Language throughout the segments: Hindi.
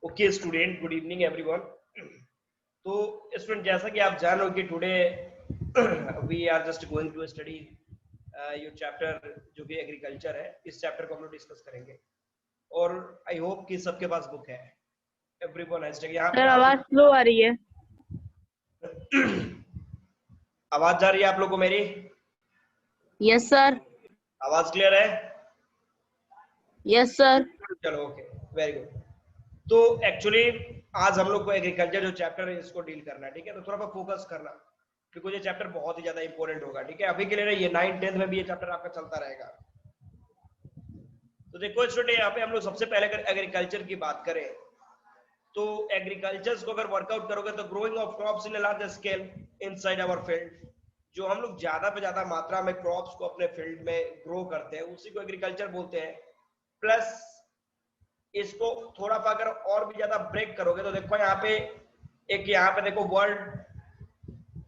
Okay student, good evening everyone. तो स्टूडेंट, जैसा कि आप जान लो कि today we are just going to study your chapter जो कि एग्रीकल्चर है। इस चैप्टर को हम लोग डिस्कस करेंगे और आई होप कि सबके पास बुक है। Everyone has take. यहाँ पे आवाज स्लो आ रही है। आवाज जा रही है आप लोग को मेरी? Yes sir. आवाज क्लियर है? Yes sir. चलो ओके, वेरी गुड। तो एक्चुअली आज हम लोग को एग्रीकल्चर जो चैप्टर है इसको डील करना है, ठीक है। तो थोड़ा सा फोकस करना क्योंकि ये चैप्टर बहुत ही ज्यादा इंपॉर्टेंट होगा, ठीक है। अभी के लिए ये 9th-10th में भी ये चैप्टर आपका चलता रहेगा। तो देखो स्टूडेंट, यहाँ पे हम लोग सबसे पहले अगर एग्रीकल्चर की बात करें तो एग्रीकल्चर को अगर वर्कआउट करोगे तो growing of crops in large scale inside our field, जो हम लोग ज्यादा पे ज्यादा मात्रा में क्रॉप्स को अपने फील्ड में ग्रो करते हैं उसी को एग्रीकल्चर बोलते हैं। प्लस इसको थोड़ा सा अगर और भी ज्यादा ब्रेक करोगे तो देखो यहाँ पे यहाँ पे देखो वर्ड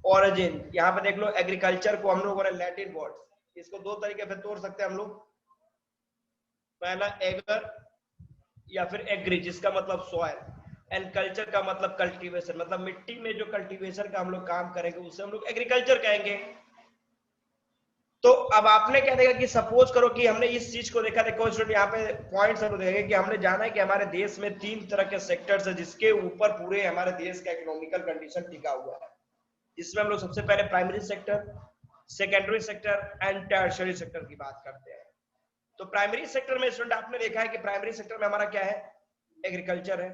ओरिजिन, यहाँ पे देख लो एग्रीकल्चर को हम लोगों ने लैटिन वर्ड, इसको दो तरीके से तोड़ सकते हैं हम लोग। पहला एगर या फिर एग्री जिसका मतलब सॉइल, एंड कल्चर का मतलब कल्टीवेशन, मतलब मिट्टी में जो कल्टीवेशन का हम लोग काम करेंगे उसे हम लोग एग्रीकल्चर कहेंगे। तो अब आपने क्या देखा कि सपोज करो कि हमने इस चीज को देखा, देखो स्टूडेंट यहाँ पे पॉइंट्स हम देखेंगे कि हमने जाना है कि हमारे देश में 3 तरह के सेक्टर्स है जिसके ऊपर पूरे हमारे देश का इकोनॉमिकल कंडीशन टिका हुआ है। इसमें हम लोग सबसे पहले primary sector, secondary sector and tertiary sector की बात करते हैं। तो प्राइमरी सेक्टर में स्टूडेंट आपने देखा है कि प्राइमरी सेक्टर में हमारा क्या है, एग्रीकल्चर है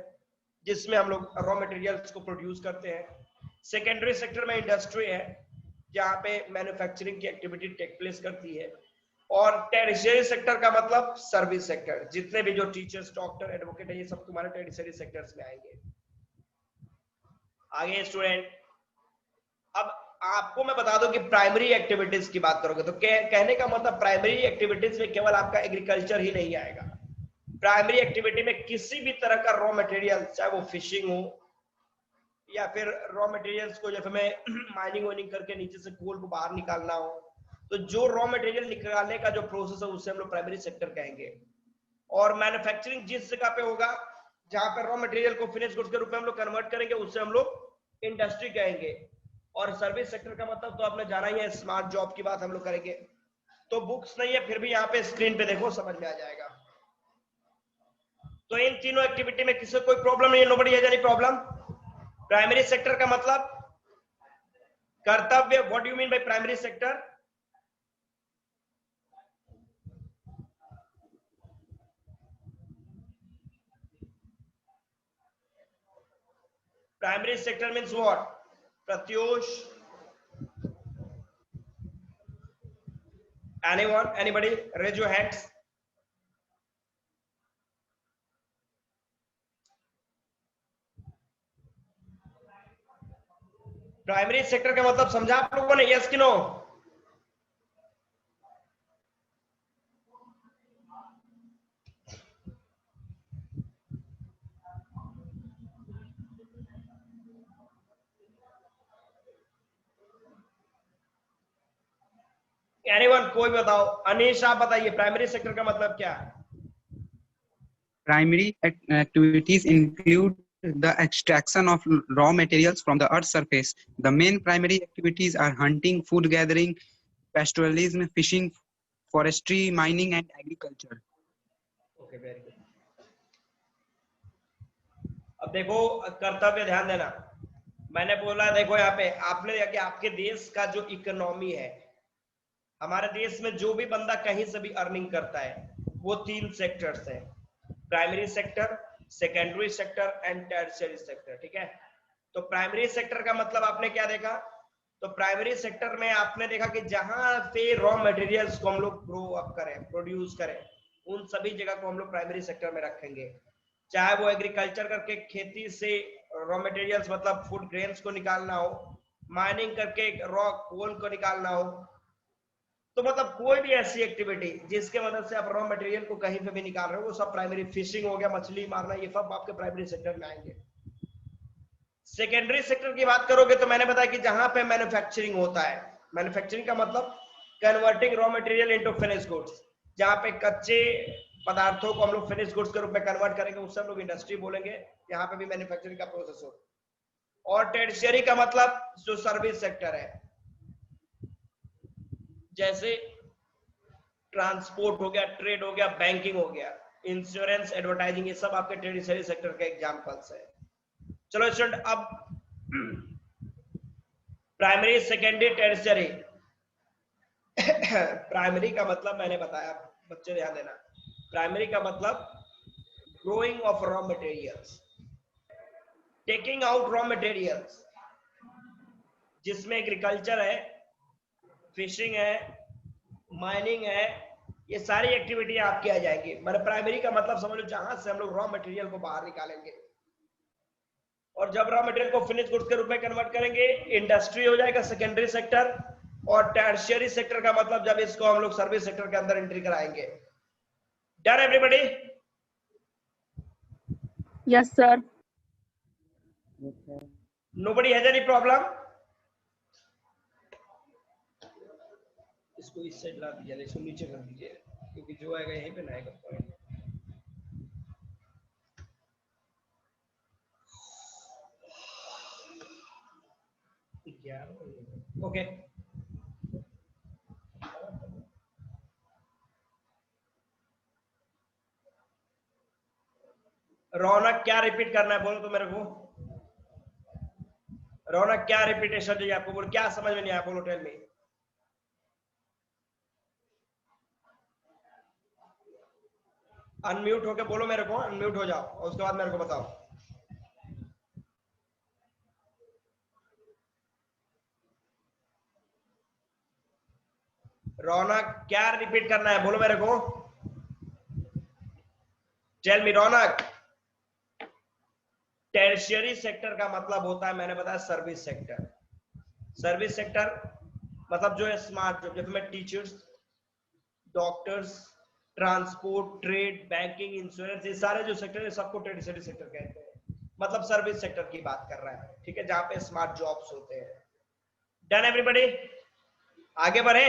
जिसमें हम लोग रॉ मटेरियल्स को प्रोड्यूस करते हैं। सेकेंडरी सेक्टर में इंडस्ट्री है जहाँ पे मैन्युफैक्चरिंग की एक्टिविटी टेक प्लेस करती है। और टेरिशरी सेक्टर का मतलब सर्विस सेक्टर, जितने भी जो टीचर्स, डॉक्टर, एडवोकेट है ये सब तुम्हारे टेरिशरी सेक्टर्स में आएंगे। आगे स्टूडेंट, अब आपको मैं बता दूं कि प्राइमरी एक्टिविटीज की बात करोगे तो कहने का मतलब प्राइमरी एक्टिविटीज में केवल आपका एग्रीकल्चर ही नहीं आएगा। प्राइमरी एक्टिविटी में किसी भी तरह का रॉ मटेरियल, चाहे वो फिशिंग हो या फिर रॉ मटेरियल्स को जैसे मैं माइनिंग वाइनिंग करके नीचे से कोल को बाहर निकालना हो, तो जो रॉ मटेरियल निकालने का जो प्रोसेस है उसे हम लोग प्राइमरी सेक्टर कहेंगे। और मैन्युफैक्चरिंग जिस जगह पे होगा जहां पर रॉ मटेरियल को फिनिश गुड्स के रूप में हम लोग कन्वर्ट करेंगे उसे हम लोग इंडस्ट्री कहेंगे। और सर्विस सेक्टर का मतलब तो आपने जाना ही है, स्मार्ट जॉब की बात हम लोग करेंगे। तो बुक्स नहीं है फिर भी यहाँ पे स्क्रीन पे देखो समझ में आ जाएगा। तो इन तीनों एक्टिविटी में किसी कोई प्रॉब्लम नहीं है, nobody has any problem. Primary sector का मतलब कर्तव्य, what do you mean by primary sector? Primary sector means what? Pratyush, anyone, anybody raise your hands. Primary sector का मतलब समझा आप लोगों ने, यस कि नो? एनीवन, कोई बताओ। अनीश आप बताइए प्राइमरी सेक्टर का मतलब क्या है? Primary activities include the extraction of raw materials from the earth's surface. The main primary activities are hunting, food gathering, pastoralism, fishing, forestry, mining, and agriculture. Okay, very good. अब देखो कर्तव्य ध्यान देना, मैंने बोला देखो यहाँ पे आपने देखा कि आपके देश का जो इकोनॉमी है, हमारे देश में जो भी बंदा कहीं से भी अर्निंग करता है वो 3 सेक्टर्स हैं, primary sector, secondary sector and tertiary sector, ठीक है। तो प्राइमरी सेक्टर का मतलब आपने क्या देखा, तो प्राइमरी सेक्टर में आपने देखा कि जहां पे रॉ मटेरियल्स को हम लोग ग्रो अप करें, प्रोड्यूस करें, उन सभी जगह को हम लोग प्राइमरी सेक्टर में रखेंगे। चाहे वो एग्रीकल्चर करके खेती से रॉ मटेरियल्स मतलब फूड ग्रेन्स को निकालना हो, माइनिंग करके रॉ कोल को निकालना हो, तो मतलब कोई भी ऐसी एक्टिविटी जिसके मदद से आप रॉ मटेरियल को कहीं पे भी निकाल रहे हो वो सब प्राइमरी, फिशिंग हो गया, मछली मारना, ये सब आपके प्राइमरी सेक्टर में आएंगे। सेकेंडरी सेक्टर की बात करोगे तो मैंने बताया कि जहां पे मैन्युफैक्चरिंग होता है, मैन्युफैक्चरिंग का मतलब converting raw material into finish goods, जहां पे कच्चे पदार्थों को हम लोग फिनिश गुड्स के रूप में कन्वर्ट करेंगे, उससे हम लोग इंडस्ट्री बोलेंगे। यहाँ पे भी मैन्युफैक्चरिंग का प्रोसेस हो। और टेरिशरी का मतलब जो सर्विस सेक्टर है, जैसे ट्रांसपोर्ट हो गया, ट्रेड हो गया, बैंकिंग हो गया, इंश्योरेंस, एडवर्टाइजिंग, ये सब आपके टेरिशरी सेक्टर के एग्जांपल्स है। चलो स्टूडेंट, अब प्राइमरी, सेकेंडरी, टेरिशरी। प्राइमरी का मतलब मैंने बताया, बच्चे ध्यान देना। प्राइमरी का मतलब growing of raw materials, taking out raw materials, जिसमें एग्रीकल्चर है, फिशिंग है, माइनिंग है, ये सारी एक्टिविटी आपकी आ जाएगी। मतलब प्राइमरी का मतलब समझ लो जहां से हम लोग रॉ मटेरियल को बाहर निकालेंगे, और जब रॉ मटेरियल को फिनिश गुड्स के रूप में कन्वर्ट करेंगे, इंडस्ट्री हो जाएगा सेकेंडरी सेक्टर। और टर्शियरी सेक्टर का मतलब जब इसको हम लोग सर्विस सेक्टर के अंदर एंट्री कराएंगे। Done everybody? Yes, sir. Nobody has any problem? इसको इस साइड ला दीजिए, इसको नीचे कर दीजिए, क्योंकि जो आएगा यहीं पे ना आएगा पॉइंट। ओके, रौनक क्या रिपीट करना है बोलो तो मेरे को। रौनक क्या रिपीटेशन चाहिए आपको, बोलो क्या समझ में नहीं आया, बोलो टेल मी। अनम्यूट होके बोलो मेरे को, अनम्यूट हो जाओ और उसके बाद मेरे को बताओ। रौनक क्या रिपीट करना है बोलो मेरे को, टेल मी रौनक। टर्शियरी सेक्टर का मतलब होता है, मैंने बताया, सर्विस सेक्टर। सर्विस सेक्टर मतलब जो है स्मार्ट जॉब, जैसे मैं teachers, doctors, transport, trade, banking, insurance, ये सारे जो सेक्टर है सबको टर्शियरी सेक्टर कहते हैं। मतलब सर्विस सेक्टर की बात कर रहा है, ठीक है, जहां पे स्मार्ट जॉब्स होते हैं। Done everybody? आगे बढ़े?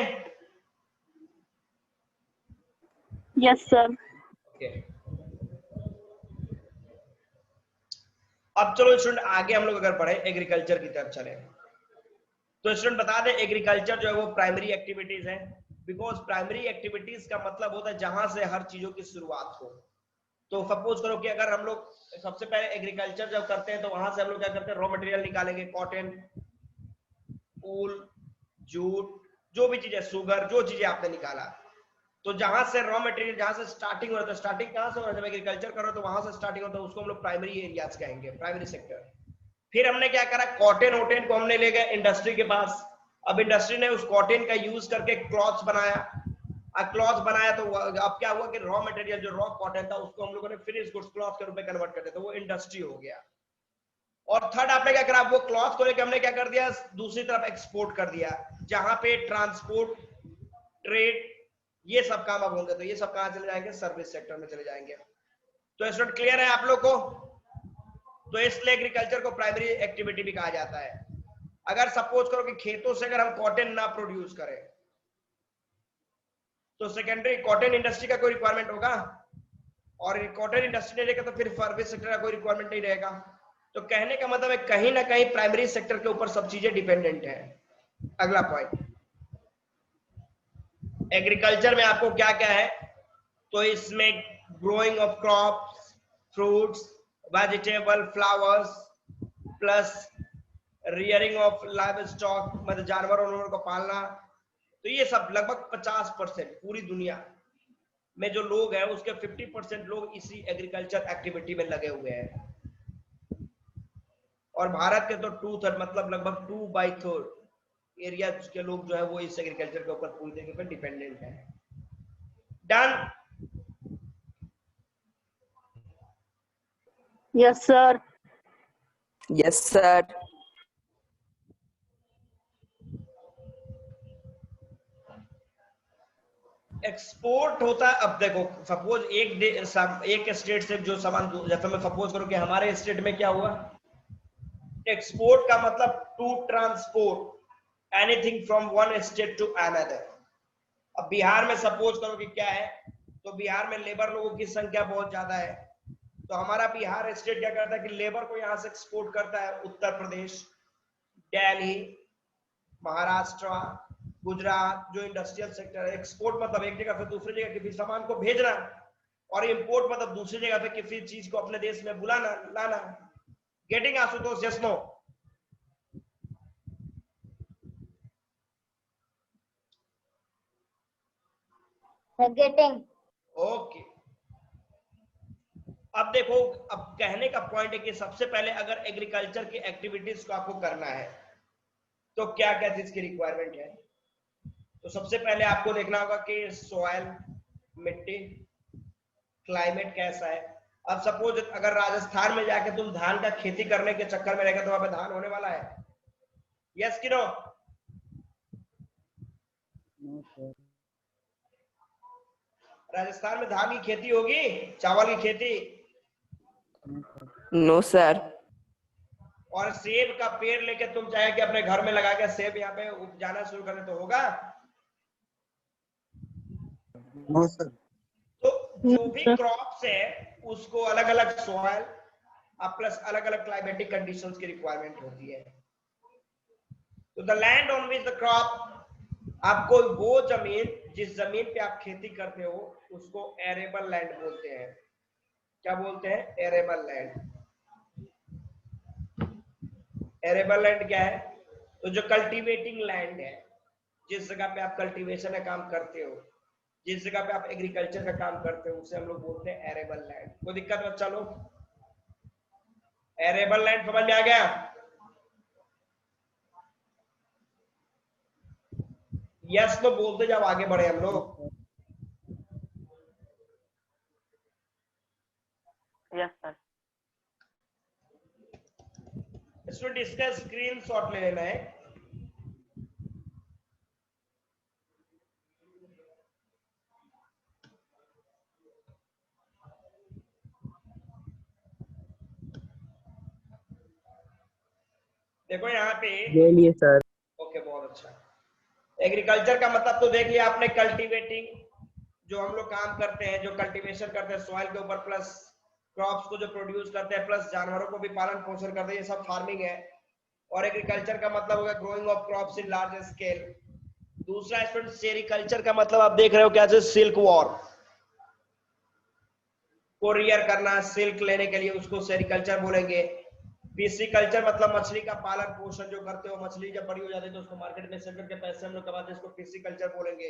Yes, sir. ओके, अब चलो स्टूडेंट आगे हम लोग अगर बढ़े एग्रीकल्चर की तरफ चले, तो स्टूडेंट बता दें एग्रीकल्चर जो है वो प्राइमरी एक्टिविटीज है। बिकॉज प्राइमरी एक्टिविटीज का मतलब होता है जहां से हर चीजों की शुरुआत हो। तो सपोज करो कि अगर हम लोग सबसे पहले एग्रीकल्चर जब करते हैं तो वहां से हम लोग क्या करते हैं, रॉ मटेरियल निकालेंगे, कॉटन, ऊल, जूट, जो भी चीज है, शुगर, जो चीजें आपने निकाला। तो जहां से रॉ मटेरियल, जहां से स्टार्टिंग हो रहा है, स्टार्टिंग कहां से हो रहा है, जब एग्रीकल्चर कर रहे हो तो वहां से स्टार्टिंग होता है, उसको हम लोग प्राइमरी एरियाज कहेंगे, प्राइमरी सेक्टर। फिर हमने क्या करा, कॉटन वोटन को हमने ले गए इंडस्ट्री के पास। अब इंडस्ट्री ने उस कॉटन का यूज करके क्लॉथ्स बनाया। अब क्लॉथ बनाया तो अब क्या हुआ कि रॉ मटेरियल जो रॉ कॉटन था उसको हम लोगों ने फिनिश गुड्स क्लॉथ के रूप में कन्वर्ट कर दिया, तो वो इंडस्ट्री हो गया। और थर्ड आपने क्या करा, वो क्लॉथ को लेकर हमने क्या कर दिया, दूसरी तरफ एक्सपोर्ट कर दिया, जहां पे ट्रांसपोर्ट, ट्रेड, ये सब काम अब होंगे। तो ये सब कहां चले जाएंगे, सर्विस सेक्टर में चले जाएंगे। तो स्टूडेंट क्लियर है आप लोग को? तो इसलिए एग्रीकल्चर को प्राइमरी एक्टिविटी भी कहा जाता है। अगर सपोज करो कि खेतों से अगर हम कॉटन ना प्रोड्यूस करें तो सेकेंडरी कॉटन इंडस्ट्री का कोई रिक्वायरमेंट होगा, और कॉटन इंडस्ट्री नहीं रहेगा तो फिर सर्विस सेक्टर का कोई रिक्वायरमेंट नहीं रहेगा। तो कहने का मतलब है कहीं ना कहीं प्राइमरी सेक्टर के ऊपर सब चीजें डिपेंडेंट है। अगला पॉइंट, एग्रीकल्चर में आपको क्या क्या है, तो इसमें growing of crops, fruits, vegetable, flowers, plus rearing of live stock, मतलब जानवरों को पालना। तो ये सब लगभग 50% पूरी दुनिया में जो लोग हैं उसके 50% लोग इसी एग्रीकल्चर एक्टिविटी में लगे हुए हैं। और भारत के तो 2/3 मतलब लगभग 2/3 एरिया के लोग जो है वो इस एग्रीकल्चर के ऊपर पूरी तरीके पर डिपेंडेंट है। Done? Yes, sir. Yes, sir. Export होता है, अब देखो सपोज एक स्टेट से जो सामान, जैसे मैं सपोज करूं कि हमारे स्टेट में क्या हुआ, एक्सपोर्ट का मतलब to transport anything from one state to another. अब बिहार में सपोज करो कि क्या है, तो बिहार में लेबर लोगों की संख्या बहुत ज्यादा है, तो हमारा बिहार स्टेट क्या करता है कि लेबर को यहाँ से एक्सपोर्ट करता है उत्तर प्रदेश, दिल्ली, महाराष्ट्र, गुजरात, जो इंडस्ट्रियल सेक्टर है। एक्सपोर्ट मतलब एक जगह से दूसरी जगह किसी सामान को भेजना, और इंपोर्ट मतलब दूसरी जगह पे किसी चीज को अपने देश में बुलाना, लाना। Getting Ashutosh? Yes no? Getting. Okay. अब देखो, अब कहने का पॉइंट है कि सबसे पहले अगर एग्रीकल्चर की एक्टिविटीज को आपको करना है तो क्या क्या चीज की रिक्वायरमेंट है। तो सबसे पहले आपको देखना होगा कि सॉइल, मिट्टी, क्लाइमेट कैसा है। अब सपोज अगर राजस्थान में जाके तुम धान का खेती करने के चक्कर में रहेगा तो वहां पे धान होने वाला है? यस कि नो? राजस्थान में धान की खेती होगी, चावल की खेती? No, sir. और सेब का पेड़ लेके तुम चाहे कि अपने घर में लगा के सेब यहाँ पे उपजाना शुरू करें तो होगा? No, sir. तो जो भी क्रॉप्स है उसको अलग अलग सॉइल प्लस अलग अलग क्लाइमेटिक कंडीशंस की रिक्वायरमेंट होती है। तो the land on which the crop, आपको वो जमीन, जिस जमीन पे आप खेती करते हो उसको एरेबल लैंड बोलते हैं। क्या बोलते हैं? Arable land. एरेबल लैंड क्या है? तो जो कल्टीवेटिंग लैंड है, जिस जगह पे आप कल्टीवेशन का काम करते हो, जिस जगह पे आप एग्रीकल्चर का काम करते हो, उसे हम लोग बोलते हैं एरेबल लैंड। कोई दिक्कत बच्चा लोग? एरेबल लैंड समझ में आ गया? यस तो बोलते जाओ, आगे बढ़े हम लोग। Yes sir. इसमें इसका स्क्रीन शॉट ले लेना है। देखो यहाँ पे ले लिए सर। ओके, बहुत अच्छा। एग्रीकल्चर का मतलब तो देखिए आपने, कल्टीवेटिंग, जो हम लोग काम करते हैं, जो कल्टीवेशन करते हैं सॉइल के ऊपर, प्लस क्रॉप्स को जो प्रोड्यूस करते हैं, प्लस जानवरों को भी पालन पोषण करते हैं, ये सब फार्मिंग है। और एग्रीकल्चर का मतलब होगा growing of crops in large scale. दूसरा स्टूडेंट, सेरिकल्चर का मतलब आप देख रहे हो क्या? सिल्क वॉर, कोरियर करना, सिल्क लेने के लिए, उसको सेरिकल्चर बोलेंगे। फिशिकल्चर मतलब मछली का पालन पोषण जो करते हो, मछली जब बड़ी हो जाती है तो उसको मार्केट में सेल करके पैसे हम लोग कमाते हैं, इसको फिशिकल्चर बोलेंगे।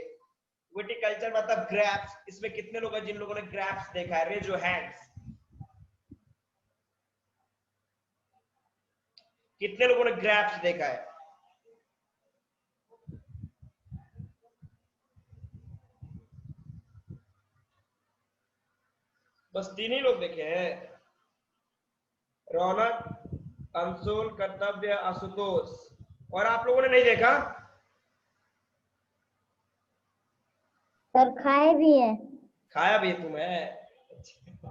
विटिकल्चर मतलब ग्रैप्स। इसमें कितने लोग हैं जिन लोगों ने ग्रैप्स देखा है? Raise your hands. कितने लोगों ने ग्रैप्स देखा है? बस 3 ही लोग देखे हैं, रौनक, अंशुल, कर्तव्य, आशुतोष। और आप लोगों ने नहीं देखा? सर खाए भी हैं। खाया भी तुम्हें?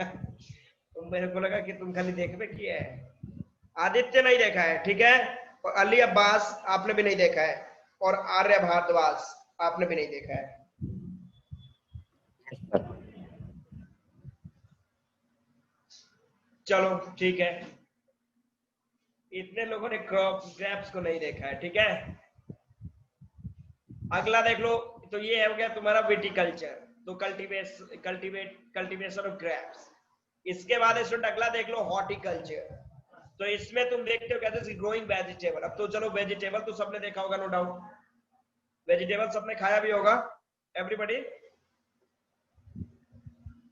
तुम, मेरे को लगा कि तुम खाली देखने किए है। आदित्य नहीं देखा है, ठीक है। और अली अब्बास आपने भी नहीं देखा है, और आर्य भारद्वाज आपने भी नहीं देखा है। चलो ठीक है, इतने लोगों ने ग्रैप्स को नहीं देखा है, ठीक है। अगला देख लो, तो ये हो गया तुम्हारा विटिकल्चर, तो कल्टीवेशन ऑफ ग्रैप्स। इसके बाद स्टूडेंट अगला देख लो, हॉर्टिकल्चर। तो इसमें तुम देखते हो कहते हैं ग्रोइंग वेजिटेबल। अब तो चलो, वेजिटेबल तो सबने देखा होगा, नो डाउट। वेजिटेबल सबने खाया भी होगा, एवरीबॉडी?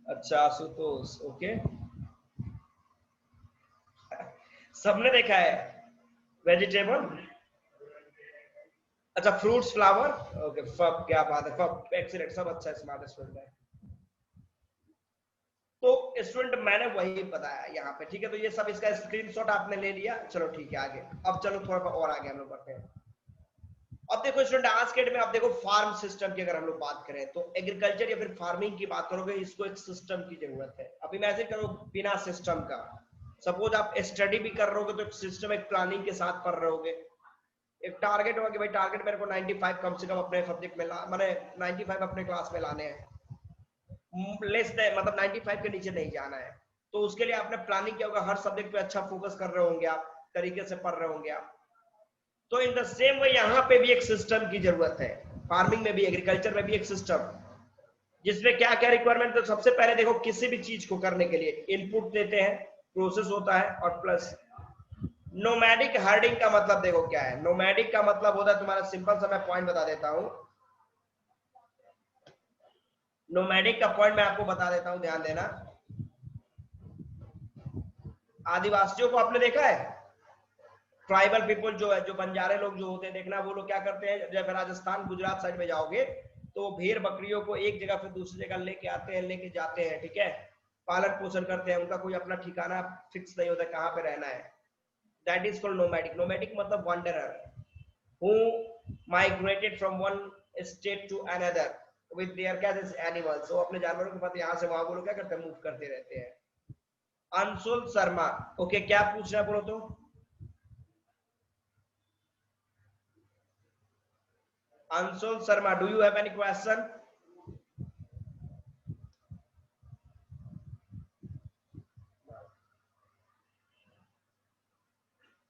अच्छा आशुतोष, ओके। सबने देखा है वेजिटेबल? अच्छा, फ्रूट्स, फ्लावर, ओके। फब, क्या बात है, फब, एक्सीलेंट, सब अच्छा, स्मार्ट स्टूडेंट है। तो स्टूडेंट मैंने वही बताया यहाँ पे, ठीक है। तो ये सब इसका स्क्रीनशॉट आपने ले लिया, चलो ठीक है आगे। अब चलो थोड़ा और आगे हम लोग बढ़ते हैं। अब देखो स्टूडेंट, आज के डेट में आप देखो फार्म सिस्टम की अगर हम लोग बात करें, तो एग्रीकल्चर या फिर फार्मिंग की बात करोगे, इसको एक सिस्टम की जरूरत है। अब इमेजिन करो बिना सिस्टम का, सपोज आप स्टडी भी कर रहे होगे तो एक सिस्टम, एक प्लानिंग के साथ पढ़ रहे होगे। एक टारगेट होगा कि भाई टारगेट मेरे को 95 कम से कम अपने सब्जेक्ट में मैंने 95 अपने क्लास में लाने हैं। लेस मतलब 95 के नीचे नहीं जाना है। तो उसके लिए आपने प्लानिंग किया होगा, हर सब्जेक्ट पे अच्छा फोकस कर रहे होंगे आप, तरीके से पढ़ रहे होंगे आप। तो इन द सेम वे यहाँ पे भी एक सिस्टम की जरूरत है, फार्मिंग में भी, एग्रीकल्चर में भी एक सिस्टम, जिसमें क्या क्या रिक्वायरमेंट। तो सबसे पहले देखो, किसी भी चीज को करने के लिए इनपुट देते हैं, प्रोसेस होता है, और प्लस नोमैडिक हर्डिंग का मतलब देखो क्या है। नोमैडिक का मतलब होता है तुम्हारा, सिंपल सा मैं पॉइंट बता देता हूं। नोमैडिक का पॉइंट मैं आपको बता देता हूं, ध्यान देना। आदिवासियों को आपने देखा है, ट्राइबल पीपल जो है, जो बंजारे लोग जो होते हैं, देखना वो लोग क्या करते हैं, जब राजस्थान गुजरात साइड में जाओगे तो भेड़ बकरियों को एक जगह से दूसरी जगह लेके आते हैं, लेके जाते हैं, ठीक है, पालन पोषण करते हैं, उनका कोई अपना ठिकाना फिक्स नहीं होता कहाँ पे रहना है। That is called nomadic. Nomadic मतलब wanderer who migrated from one state to another with their animals। so अपने जानवरों के साथ यहाँ से वहां वो लोग क्या करते हैं, मूव करते रहते हैं। अंशुल शर्मा, ओके, क्या पूछ रहा है बोलो तो। Anshul Sharma, do you have any question?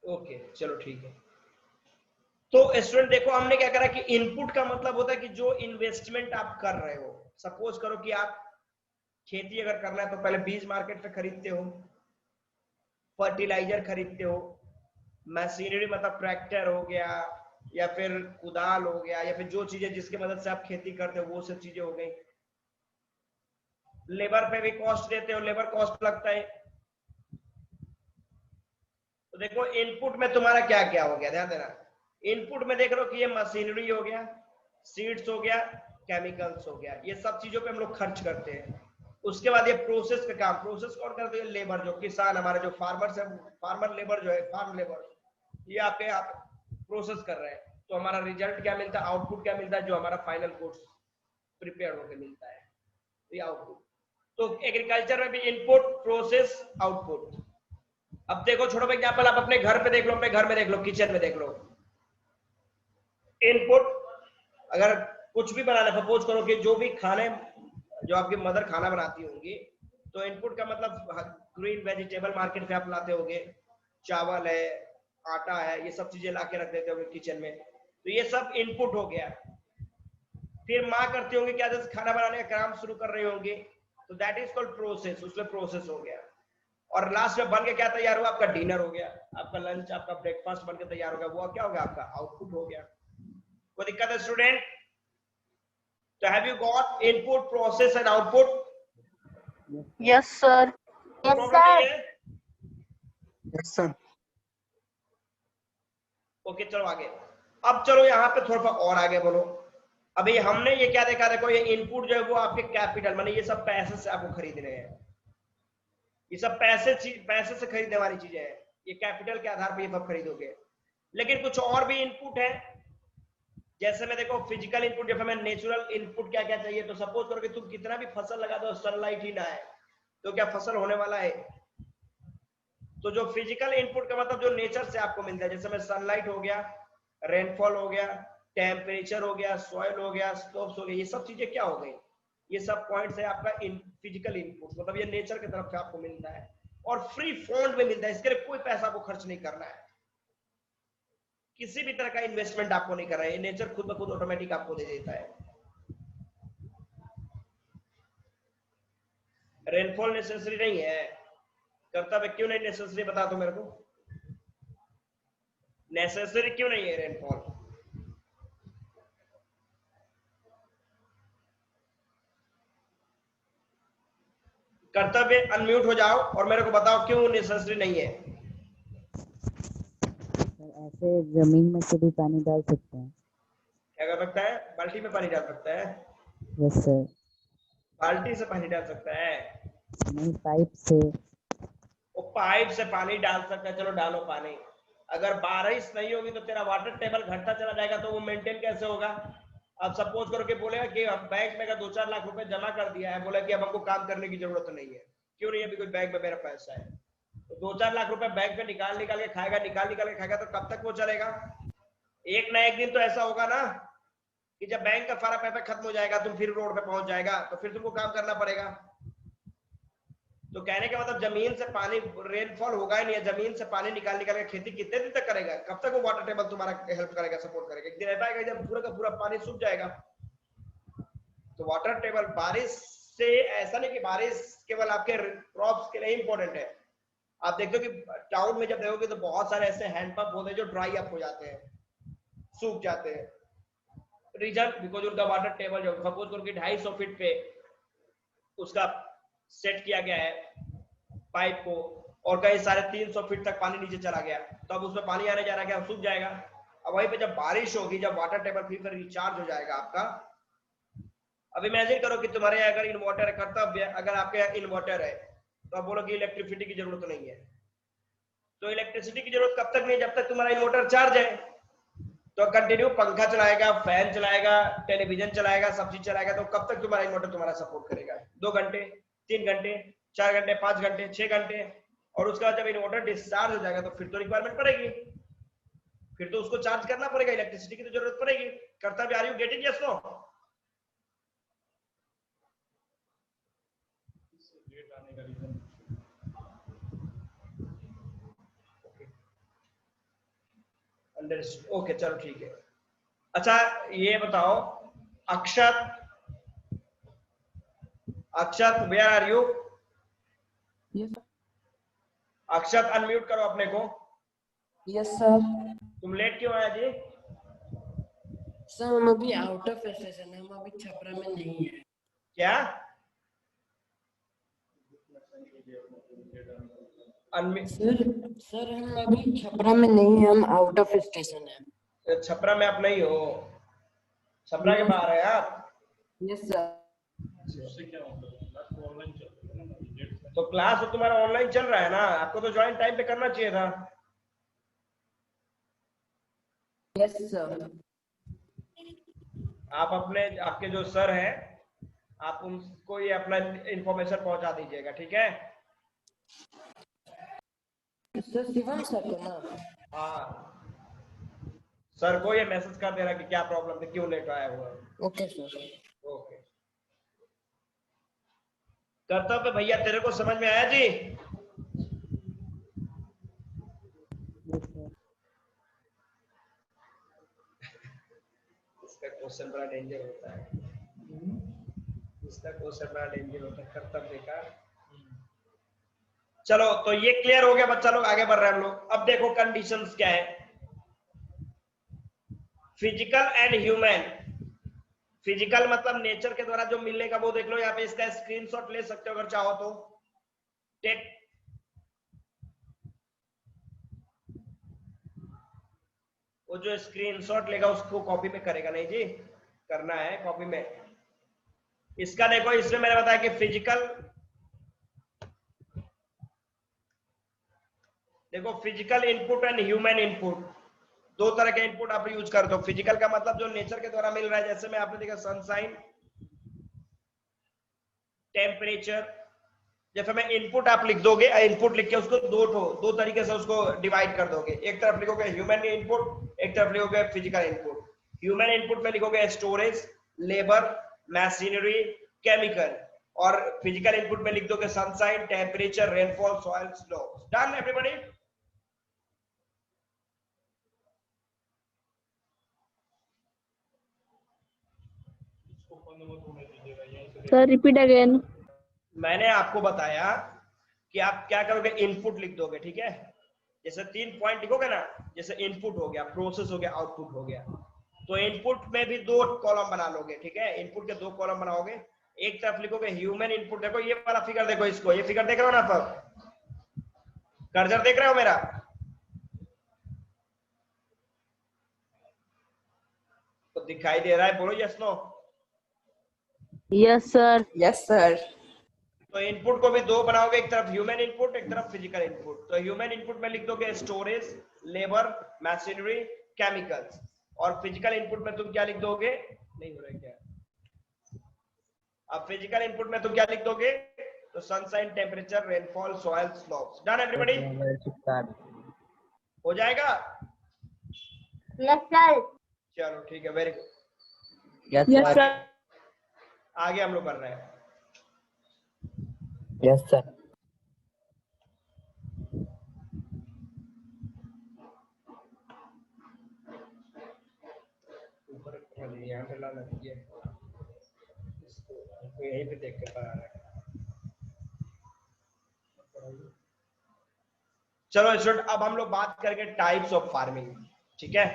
Okay, चलो ठीक है। तो स्टूडेंट देखो, हमने क्या करा कि इनपुट का मतलब होता है कि जो इन्वेस्टमेंट आप कर रहे हो। सपोज करो कि आप खेती अगर करना है तो पहले बीज मार्केट से खरीदते हो, फर्टिलाइजर खरीदते हो, मशीनरी मतलब ट्रैक्टर हो गया, या फिर कुदाल हो गया, या फिर जो चीजें जिसकी मदद से आप खेती करते हो वो सब चीजें हो गई। लेबर पे भी कॉस्ट देते हो, लेबर कॉस्ट लगता है। तो देखो इनपुट में तुम्हारा क्या क्या हो गया, ध्यान देना। इनपुट में देख लो कि ये मशीनरी हो गया, सीड्स हो गया, केमिकल्स हो गया, ये सब चीजों पे हम लोग खर्च करते हैं। उसके बाद ये प्रोसेस का काम, प्रोसेस कौन करते हैं, लेबर, जो किसान हमारे जो फार्मर्स है, फार्मर लेबर जो है, फार्म लेबर, ये आपके आप प्रोसेस कर रहे हैं। तो हमारा रिजल्ट क्या मिलता है, आउटपुट क्या मिलता है, जो हमारा फाइनल गुड्स प्रिपेयर होकर मिलता है, ये आउटपुट। तो एग्रीकल्चर में भी इनपुट, प्रोसेस, आउटपुट। अब देखो, छोड़ो एग्जाम्पल, आप अपने घर पे देख लो, अपने घर में देख लो, किचन में देख लो। इनपुट, अगर कुछ भी बनाना, सपोज करो कि जो भी खाने, जो आपकी मदर खाना बनाती होंगी, तो इनपुट का मतलब ग्रीन वेजिटेबल मार्केट से आप लाते होंगे, चावल है, आटा है, ये सब चीजें लाके रख देते होंगे किचन में, तो ये सब इनपुट हो गया। फिर माँ करती होंगी क्या, जैसे खाना बनाने का काम शुरू कर रही होंगी, तो दैट इज कॉल्ड प्रोसेस, उसमें प्रोसेस हो गया। और लास्ट में बन के क्या तैयार हुआ, आपका डिनर हो गया, आपका लंच, आपका ब्रेकफास्ट बन के तैयार हो गया, वो क्या हो गया, आपका आउटपुट हो गया। कोई दिक्कत है स्टूडेंट? तो have you got input, process and output? Yes, sir. Yes, problem नहीं sir. है? Yes, sir. ओके, चलो आगे। अब चलो यहाँ पे थोड़ा सा और आगे बोलो। अभी हमने ये क्या देखा, देखो ये इनपुट जो है वो आपके कैपिटल, माने ये सब पैसे से आपको खरीदने हैं, ये सब पैसे से खरीदने वाली चीजें हैं, ये कैपिटल के आधार पर ये सब खरीदोगे। लेकिन कुछ और भी इनपुट है, जैसे मैं देखो फिजिकल इनपुट, जैसे मैं नेचुरल इनपुट क्या क्या चाहिए। तो सपोज करो कि तुम कितना भी फसल लगा दो, सनलाइट ही ना है, तो क्या फसल होने वाला है? तो जो फिजिकल इनपुट का मतलब जो नेचर से आपको मिलता है, जैसे मैं सनलाइट हो गया, रेनफॉल हो गया, टेम्परेचर हो गया, सॉइल हो गया, स्लोप्स हो गया, ये सब चीजें क्या हो गई, ये सब पॉइंट्स है आपका फिजिकल इनपुट, मतलब ये नेचर की तरफ से आपको मिलता है और फ्री फंड में मिलता है। इसके लिए कोई पैसा आपको खर्च नहीं करना है, किसी भी तरह का इन्वेस्टमेंट आपको नहीं कर रहा है, ये नेचर खुद ब खुद ऑटोमेटिक आपको दे देता है। रेनफॉल नेसेसरी नहीं है, कर्तव्य क्यों नहीं नेसेसरी, बता दो मेरे को, नेसेसरी क्यों नहीं है रेनफॉल? कर्तव्य अनम्यूट हो जाओ और मेरे को बताओ क्यों नेसेसरी नहीं है। ऐसे जमीन में से भी पानी डाल सकते हैं। क्या कर सकता है? बाल्टी में पानी डाल सकता है? Yes sir. बाल्टी से पानी डाल सकता है? नहीं, पाइप से। वो पाइप से पानी डाल सकता है, चलो डालो पानी। अगर बारिश नहीं होगी तो तेरा वाटर टेबल घटता चला जाएगा, तो वो मेंटेन कैसे होगा? अब सपोज करो कि बोलेगा कि हम बैंक में 2-4 लाख रुपए जमा कर दिया है, बोला कि अब हमको काम करने की जरूरत नहीं है। क्यों नहीं है? अभी कोई बैंक में मेरा पैसा है, तो 2-4 लाख रुपए बैंक में निकाल के खाएगा, निकाल के खाएगा, तो कब तक वो चलेगा? एक ना एक दिन तो ऐसा होगा ना कि जब बैंक का सारा पैसा खत्म हो जाएगा, तुम फिर रोड पे पहुंच जाएगा, तो फिर तुमको काम करना पड़ेगा। तो कहने का मतलब जमीन से पानी, रेनफॉल होगा ही नहीं है, जमीन से पानी निकाल निकाल के खेती कितने दिन तक करेगा? कब तक वो वाटर टेबल तुम्हारा हेल्प करेगा, सपोर्ट करेगा? एक दिन ऐसा आएगा जब पूरा का पूरा पानी सूख जाएगा। तो वाटर टेबल बारिश से, ऐसा नहीं कि बारिश केवल आपके क्रॉप्स के लिए इंपॉर्टेंट है। आप देखते हो कि टाउन में जब देखोगे तो बहुत सारे ऐसे हैंडपंप होते हैं जो ड्राई अप हो जाते हैं, सूख जाते हैं। रीजन बिकॉज उनका वाटर टेबल जो सपोज करो कि 250 फीट पे उसका सेट किया गया है पाइप को, और कई सारे 300 फीट तक पानी नीचे चला गया, तो अब उसमें पानी आने जा रहा है, क्या सूख जाएगा? अब वहीं पे जब बारिश होगी, जब वाटर टेबल फिर रिचार्ज हो जाएगा आपका। अब इमेजिन करो कि तुम्हारे अगर इन्वर्टर है, कर्तव्य अगर आपके यहाँ इन्वर्टर है, तो आप बोलो कि इलेक्ट्रिसिटी की जरूरत नहीं है। तो इलेक्ट्रिसिटी की जरूरत कब तक नहीं? जब तक तुम्हारा इन्वर्टर चार्ज है। तो कंटिन्यू पंखा चलाएगा, फैन चलाएगा, टेलीविजन चलाएगा, सब चीज चलाएगा, तो कब तक तुम्हारा इन्वर्टर तुम्हारा सपोर्ट करेगा? 2 घंटे, 3 घंटे, 4 घंटे, 5 घंटे, 6 घंटे। और उसके बाद जब इन्वर्टर डिस्चार्ज हो जाएगा तो फिर तो रिक्वायरमेंट पड़ेगी, फिर तो उसको चार्ज करना पड़ेगा, इलेक्ट्रिसिटी की तो जरूरत पड़ेगी। Kartavya, are you getting? Yes no? Okay, चलो ठीक है। अच्छा ये बताओ, Akshat, Akshat where are you? Akshat unmute करो अपने को। Yes sir. तुम लेट क्यों आया जी? सर हम अभी आउट ऑफ स्टेशन है, हम अभी छपरा में नहीं है। क्या? सर हम अभी छपरा में नहीं है, हम आउट ऑफ स्टेशन है। छपरा में आप नहीं हो? छपरा के बाहर है आप? Yes sir. तो क्लास तो तुम्हारा ऑनलाइन चल रहा है ना, आपको तो ज्वाइन टाइम पे करना चाहिए था। Yes sir. आप अपने, आपके जो सर हैं, आप उनको ये अपना इंफॉर्मेशन पहुंचा दीजिएगा, ठीक है? सर शिवम सर को ना? हाँ, सर को ये मैसेज कर देना कि क्या प्रॉब्लम है, क्यों लेट आया हुआ। Okay sir. ओके। कर्तव्य भैया तेरे को समझ में आया जी? इसका क्वेश्चन बड़ा डेंजर होता है, इसका क्वेश्चन बड़ा डेंजर होता है कर्तव्य का। चलो तो ये क्लियर हो गया बच्चा लोग, आगे बढ़ रहे हैं हम लोग। अब देखो कंडीशंस क्या है, फिजिकल एंड ह्यूमन। फिजिकल मतलब नेचर के द्वारा जो मिलने का, वो देख लो यहाँ पे, इसका स्क्रीनशॉट ले सकते हो अगर चाहो तो। टेक वो जो स्क्रीनशॉट लेगा उसको कॉपी में करेगा, नहीं जी, करना है कॉपी में। इसका देखो, इसमें मैंने बताया कि फिजिकल, देखो physical input and human input, दो तरह के इनपुट आप यूज करते हो। फिजिकल का मतलब जो नेचर के द्वारा मिल रहा है, जैसे में आपने देखा सनशाइन, टेम्परेचर। जैसे में इनपुट आप लिख दोगे, इनपुट लिख के उसको दो तरीके से उसको डिवाइड कर दोगे। एक तरफ लिखोगे ह्यूमन इनपुट, एक तरफ लिखोगे फिजिकल इनपुट। ह्यूमन इनपुट में लिखोगे स्टोरेज, लेबर, मशीनरी, केमिकल, और फिजिकल इनपुट में लिख दोगे sunshine, temperature, rainfall, soil, snow. Done everybody? Sir repeat again. मैंने आपको बताया कि आप क्या करोगे, इनपुट लिख दोगे, ठीक है? जैसे 3 पॉइंट लिखोगे ना, जैसे इनपुट हो गया, प्रोसेस हो गया, आउटपुट हो गया। तो इनपुट में भी 2 कॉलम बना लोगे, ठीक है? इनपुट के 2 कॉलम बनाओगे। एक तरफ लिखोगे ह्यूमन इनपुट। देखो ये वाला फिगर, देखो इसको, ये फिगर देख रहे हो ना सब? कर्सर देख रहे हो मेरा? तो दिखाई दे रहा है, बोलो yes no? Yes sir. Yes sir. तो इनपुट को भी 2 बनाओगे, एक तरफ ह्यूमन इनपुट, एक तरफ फिजिकल इनपुट। तो ह्यूमन इनपुट में लिख दोगे स्टोरेज, लेबर, मशीनरी, केमिकल्स। और फिजिकल इनपुट में तुम क्या लिख दोगे? नहीं हो रहा है क्या? अब फिजिकल इनपुट में तुम क्या लिख दोगे? तो sunshine, temperature, rainfall, soil, slopes. Done everybody? हो जाएगा? Yes sir. चलो ठीक है, very good. Yes, Yes, sir. sir. आगे हम लोग कर रहे हैं। Yes, sir. ऊपर यहाँ पे लाना चाहिए, इसको यहीं पे देख के पढ़ा रहा है। चलो स्टूडेंट, अब हम लोग बात करेंगे टाइप्स ऑफ फार्मिंग, ठीक है,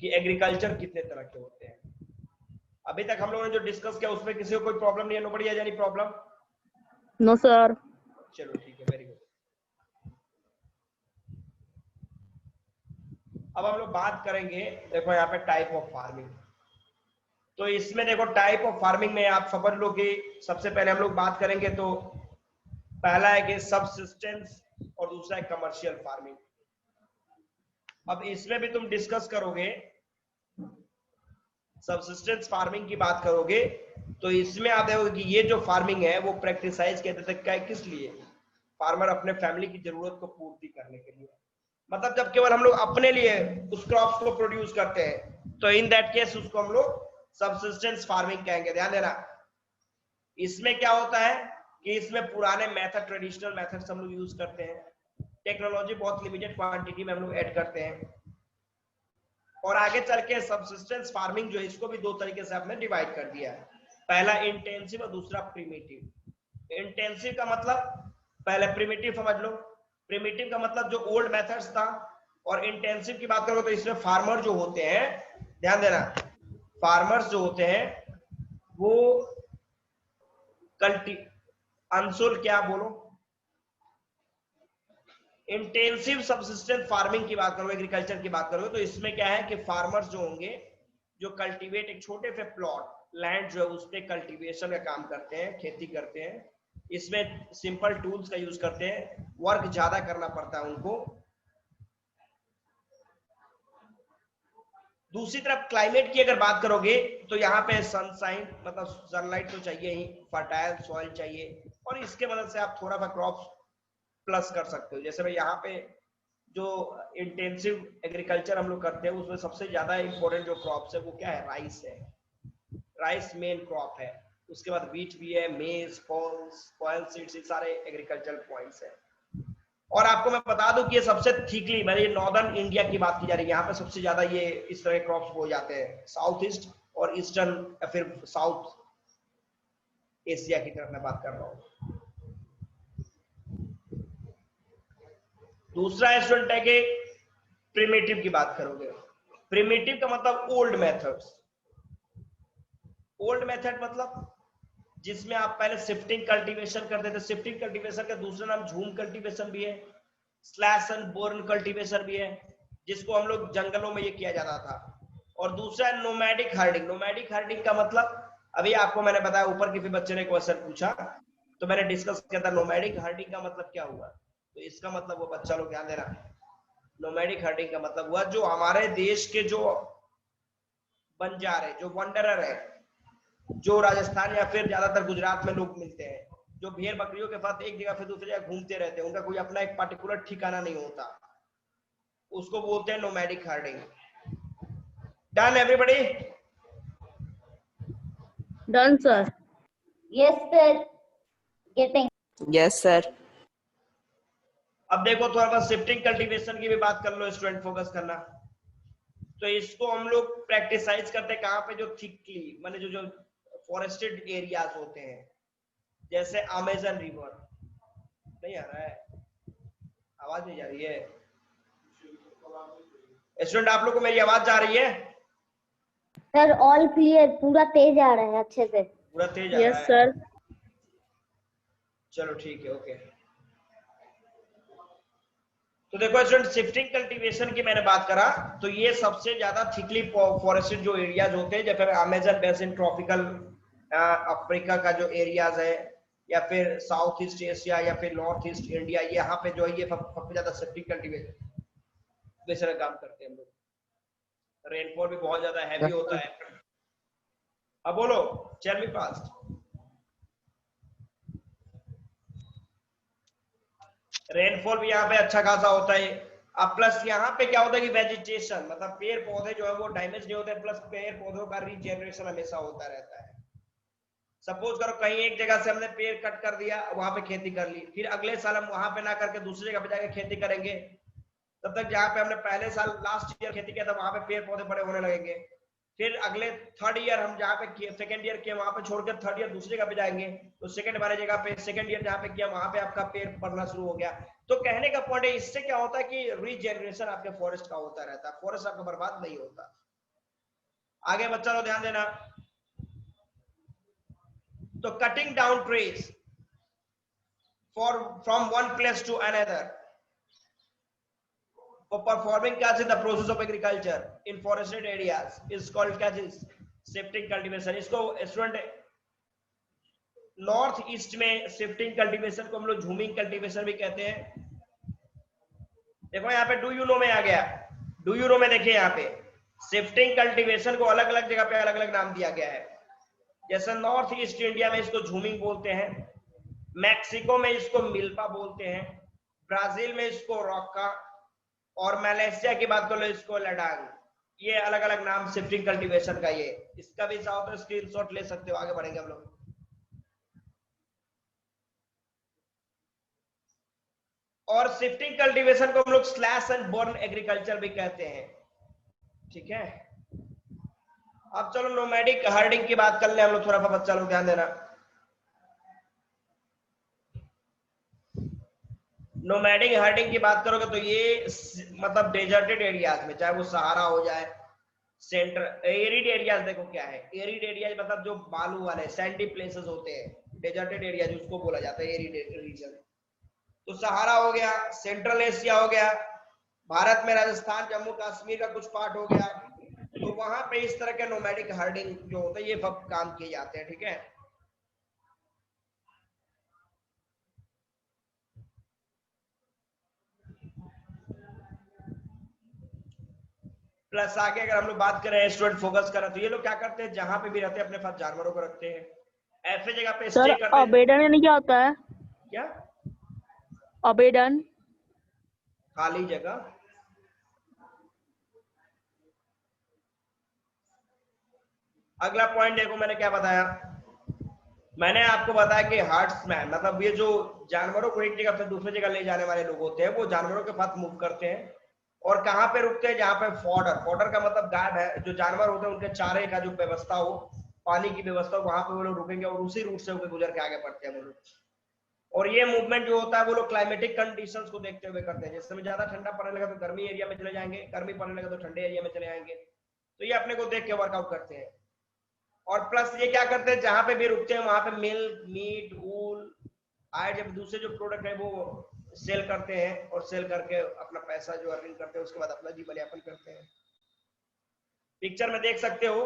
कि एग्रीकल्चर कितने तरह के होते हैं। अभी तक हम लोगों ने जो डिस्कस किया उसमें किसी को कोई प्रॉब्लम नहीं है? Nobody has any problem? No, sir. चलो ठीक है, वेरी गुड। अब हम लोग बात करेंगे, देखो यहाँ पे टाइप ऑफ फार्मिंग। तो इसमें देखो टाइप ऑफ फार्मिंग में आप समझ लो कि सबसे पहले हम लोग बात करेंगे तो पहला है कि सबसिस्टेंस और दूसरा है कमर्शियल फार्मिंग। अब इसमें भी तुम डिस्कस करोगे, सबसिस्टेंस फार्मिंग की बात करोगे तो इसमें आप देखोगे कि ये जो फार्मिंग है वो प्रैक्टिसाइज कहते थे किस लिए? फार्मर अपने फैमिली की जरूरत को पूर्ति करने के लिए। मतलब जब केवल हम लोग अपने लिए उस क्रॉप्स को प्रोड्यूस करते हैं तो इन दैट केस उसको हम लोग सबसिस्टेंस फार्मिंग कहेंगे। ध्यान देना, इसमें क्या होता है कि इसमें पुराने मेथड, ट्रेडिशनल मेथड्स हम लोग यूज करते हैं, टेक्नोलॉजी बहुत लिमिटेड क्वांटिटी में हम लोग ऐड करते हैं। और आगे चल के सबसिस्टेंस फार्मिंग जो है इसको भी दो तरीके से आपने डिवाइड कर दिया है, पहला इंटेंसिव और दूसरा प्रिमिटिव। इंटेंसिव का मतलब, पहले प्रिमिटिव समझ लो। प्रिमिटिव का मतलब जो ओल्ड मेथड्स था, और इंटेंसिव की बात करो तो इसमें फार्मर जो होते हैं, ध्यान देना, फार्मर्स जो होते हैं वो अंशुल क्या बोलो, इंटेंसिव सबसिस्टेंस फार्मिंग की बात करो, एग्रीकल्चर की बात करोगे तो इसमें क्या है कि फार्मर्स जो होंगे जो कल्टीवेट, एक छोटे से प्लॉट लैंड जो है उस पे कल्टीवेशन का काम करते हैं, खेती करते हैं। इसमें सिंपल टूल्स का यूज करते हैं, वर्क ज्यादा करना पड़ता है उनको। दूसरी तरफ क्लाइमेट की अगर बात करोगे तो यहाँ पे सनशाइन, मतलब सनलाइट तो चाहिए ही, फर्टाइल सॉइल चाहिए, और इसके मदद से आप थोड़ा सा क्रॉप्स प्लस कर सकते हो। जैसे मैं यहाँ पे जो इंटेंसिव एग्रीकल्चर हम लोग करते हैं उसमें सबसे ज्यादा इंपॉर्टेंट जो क्रॉप्स है वो क्या है? राइस है। राइस मेन क्रॉप है, उसके बाद व्हीट भी है, मेज, ऑयल सीड्स, ये सारे एग्रीकल्चरल पॉइंट्स है। और आपको मैं बता दूं कि ये सबसे थिकली, मतलब ये नॉर्दर्न इंडिया की बात की जा रही है, यहाँ पे सबसे ज्यादा ये इस तरह के क्रॉप्स हो जाते हैं, साउथ ईस्ट और ईस्टर्न या फिर साउथ एशिया की तरफ मैं बात कर रहा हूँ। दूसरा स्टूडेंट है कि प्रिमिटिव की बात करोगे। प्रिमिटिव का मतलब ओल्ड मेथड्स। ओल्ड मेथड मतलब जिसमें आप पहले शिफ्टिंग कल्टीवेशन करते थे। शिफ्टिंग कल्टीवेशन का दूसरा नाम झूम कल्टीवेशन भी है, स्लैश एंड बर्न कल्टीवेशन भी है, जिसको हम लोग जंगलों में ये किया जाता था। और दूसरा है नोमैडिक हार्डिंग। नोमैडिक हार्डिंग का मतलब अभी आपको मैंने बताया, ऊपर किसी बच्चे ने क्वेश्चन पूछा तो मैंने डिस्कस किया था नोमैडिक हार्डिंग का मतलब क्या हुआ। तो इसका मतलब वो बच्चा लोग ध्यान देना, नोमैडिक हार्डिंग का मतलब हुआ जो हमारे देश के जो बंजारे, जो वंडरर है, जो राजस्थान या फिर ज्यादातर गुजरात में लोग मिलते हैं, जो भेड़ बकरियों के साथ एक जगह से दूसरी जगह घूमते रहते हैं, उनका कोई अपना एक पर्टिकुलर ठिकाना नहीं होता, उसको बोलते हैं nomadic herding. Done everybody? Done, sir. Yes, sir. Getting. Yes, sir. अब देखो थोड़ा सा शिफ्टिंग कल्टीवेशन की भी बात कर लो स्टूडेंट, फोकस करना। तो इसको हम लोग प्रैक्टिसाइज करते हैं कहाँ पे? जो थिकली, माने जो फॉरेस्टेड एरियाज होते हैं, जैसे अमेजन रिवर। नहीं आ रहा है, आवाज नहीं जा रही है स्टूडेंट? आप लोग को मेरी आवाज जा रही है? सर ऑल क्लियर, पूरा तेज आ रहा है, अच्छे से। पूरा तेज आ Yes, रहा है? sir. चलो ठीक है, ओके। तो देखो स्टूडेंट, शिफ्टिंग कल्टीवेशन की मैंने बात करा तो ये सबसे ज्यादा थिकली फॉरेस्टेड जो एरियाज होते हैं, जैसे अमेजन बेसिन, ट्रॉपिकल अफ्रीका का जो एरियाज है, या फिर साउथ ईस्ट एशिया या फिर नॉर्थ ईस्ट इंडिया, यहाँ पे जो है ये सबसे ज्यादा शिफ्टिंग कल्टीवेशन काम करते हैं हम लोग। रेनफॉल भी बहुत ज्यादा हैवी होता है। अब बोलो, टेल मी फास्ट। रेनफॉल भी यहाँ पे अच्छा खासा होता है। अब प्लस यहाँ पे क्या होता है कि वेजिटेशन मतलब पेड़ पौधे जो है वो डैमेज नहीं होते, प्लस पेड़ पौधों का रीजेनरेशन हमेशा होता रहता है। सपोज करो कहीं एक जगह से हमने पेड़ कट कर दिया, वहां पे खेती कर ली, फिर अगले साल हम वहां पे ना करके दूसरी जगह पे जाके खेती करेंगे, तब तक जहाँ पे हमने पहले साल लास्ट ईयर खेती किया था वहां पे पेड़ पौधे बड़े होने लगेंगे। फिर अगले थर्ड ईयर हम जहाँ पे सेकंड ईयर किया वहां पे छोड़कर थर्ड ईयर दूसरी जगह पे जाएंगे, तो सेकंड वाले जगह पे सेकंड ईयर जहाँ पे किया वहां पे आपका पेड़ बढ़ना शुरू हो गया। तो कहने का पॉइंट है इससे क्या होता है कि रीजेनरेशन आपके फॉरेस्ट का होता रहता है, फॉरेस्ट आपका बर्बाद नहीं होता। आगे बच्चा लोग ध्यान देना। तो cutting down trees from one place to another for performing क्या the process of agriculture in forested areas is called क्या shifting cultivation। इसको स्टूडेंट नॉर्थ ईस्ट में शिफ्टिंग कल्टीवेशन को हम लोग झूमिंग कल्टीवेशन भी कहते हैं। देखो यहाँ पे डू यू नो में आ गया, डू यू नो में देखिए यहाँ पे शिफ्टिंग कल्टीवेशन को अलग अलग जगह पे अलग अलग नाम दिया गया है। जैसे नॉर्थ ईस्ट इंडिया में इसको झूमिंग बोलते हैं, मैक्सिको में इसको मिल्पा बोलते हैं, ब्राजील में इसको रॉका, और मलेशिया की बात कर लो इसको लडांग। ये अलग अलग नाम शिफ्टिंग कल्टीवेशन का। ये इसका भी चाहो तो स्क्रीनशॉट ले सकते हो। आगे बढ़ेंगे हम लोग। और शिफ्टिंग कल्टीवेशन को हम लोग स्लैश एंड बर्न एग्रीकल्चर भी कहते हैं, ठीक है। अब चलो नोमैडिक हर्डिंग की बात कर ले हम लोग, थोड़ा सा बच्चा लोग ध्यान देना। नोमैडिक हर्डिंग की बात करोगे तो ये मतलब डेजर्टेड एरियाज में, चाहे वो सहारा हो जाए, सेंटर एरिड एरियाज। देखो क्या है एरिड एरियाज, मतलब जो बालू वाले सैंडी प्लेसेस होते हैं, डेजर्टेड एरिया जिसको बोला जाता है एरिड रीजन। तो सहारा हो गया, सेंट्रल एशिया हो गया, भारत में राजस्थान जम्मू कश्मीर का कुछ पार्ट हो गया, तो वहां पे इस तरह के नोमैडिक हर्डिंग जो होता है ये सब काम किए जाते हैं, ठीक है। प्लस आगे अगर हम लोग बात करें स्टूडेंट फोकस करें तो ये लोग क्या करते हैं, जहां पे भी रहते हैं अपने पास जानवरों को रखते हैं, ऐसे जगह पे स्टे करते हैं। अबेडन यानी क्या होता है? क्या अबेडन? खाली जगह। अगला पॉइंट देखो मैंने क्या बताया, मैंने आपको बताया कि हर्ड्समैन मतलब ये जो जानवरों को एक जगह से दूसरी जगह ले जाने वाले लोग होते हैं, वो जानवरों के साथ मूव करते हैं और कहाँ पे रुकते हैं, जहाँ पे फॉडर, फॉडर का मतलब गायब है, जो जानवर होते हैं उनके चारे का जो व्यवस्था हो, पानी की व्यवस्था हो, वहां पे वो लोग रुकेंगे और उसी रूट से होकर गुजर के आगे बढ़ते हैं वो लोग। और ये मूवमेंट जो होता है वो लोग क्लाइमेटिक कंडीशंस को देखते हुए करते हैं। जैसे में ज्यादा ठंडा पड़ने लगा तो गर्मी एरिया में चले जाएंगे, गर्मी पड़ने लगा तो ठंडे एरिया में चले जाएंगे। तो ये अपने को देख के वर्कआउट करते हैं। और प्लस ये क्या करते हैं, जहां पे भी रुकते हैं वहां पे मिल्क, मीट, वूल आए जब दूसरे जो प्रोडक्ट है वो सेल करते हैं और सेल करके अपना पैसा जो अर्निंग करते हैं उसके बाद अपना जीवन यापन करते हैं। पिक्चर में देख सकते हो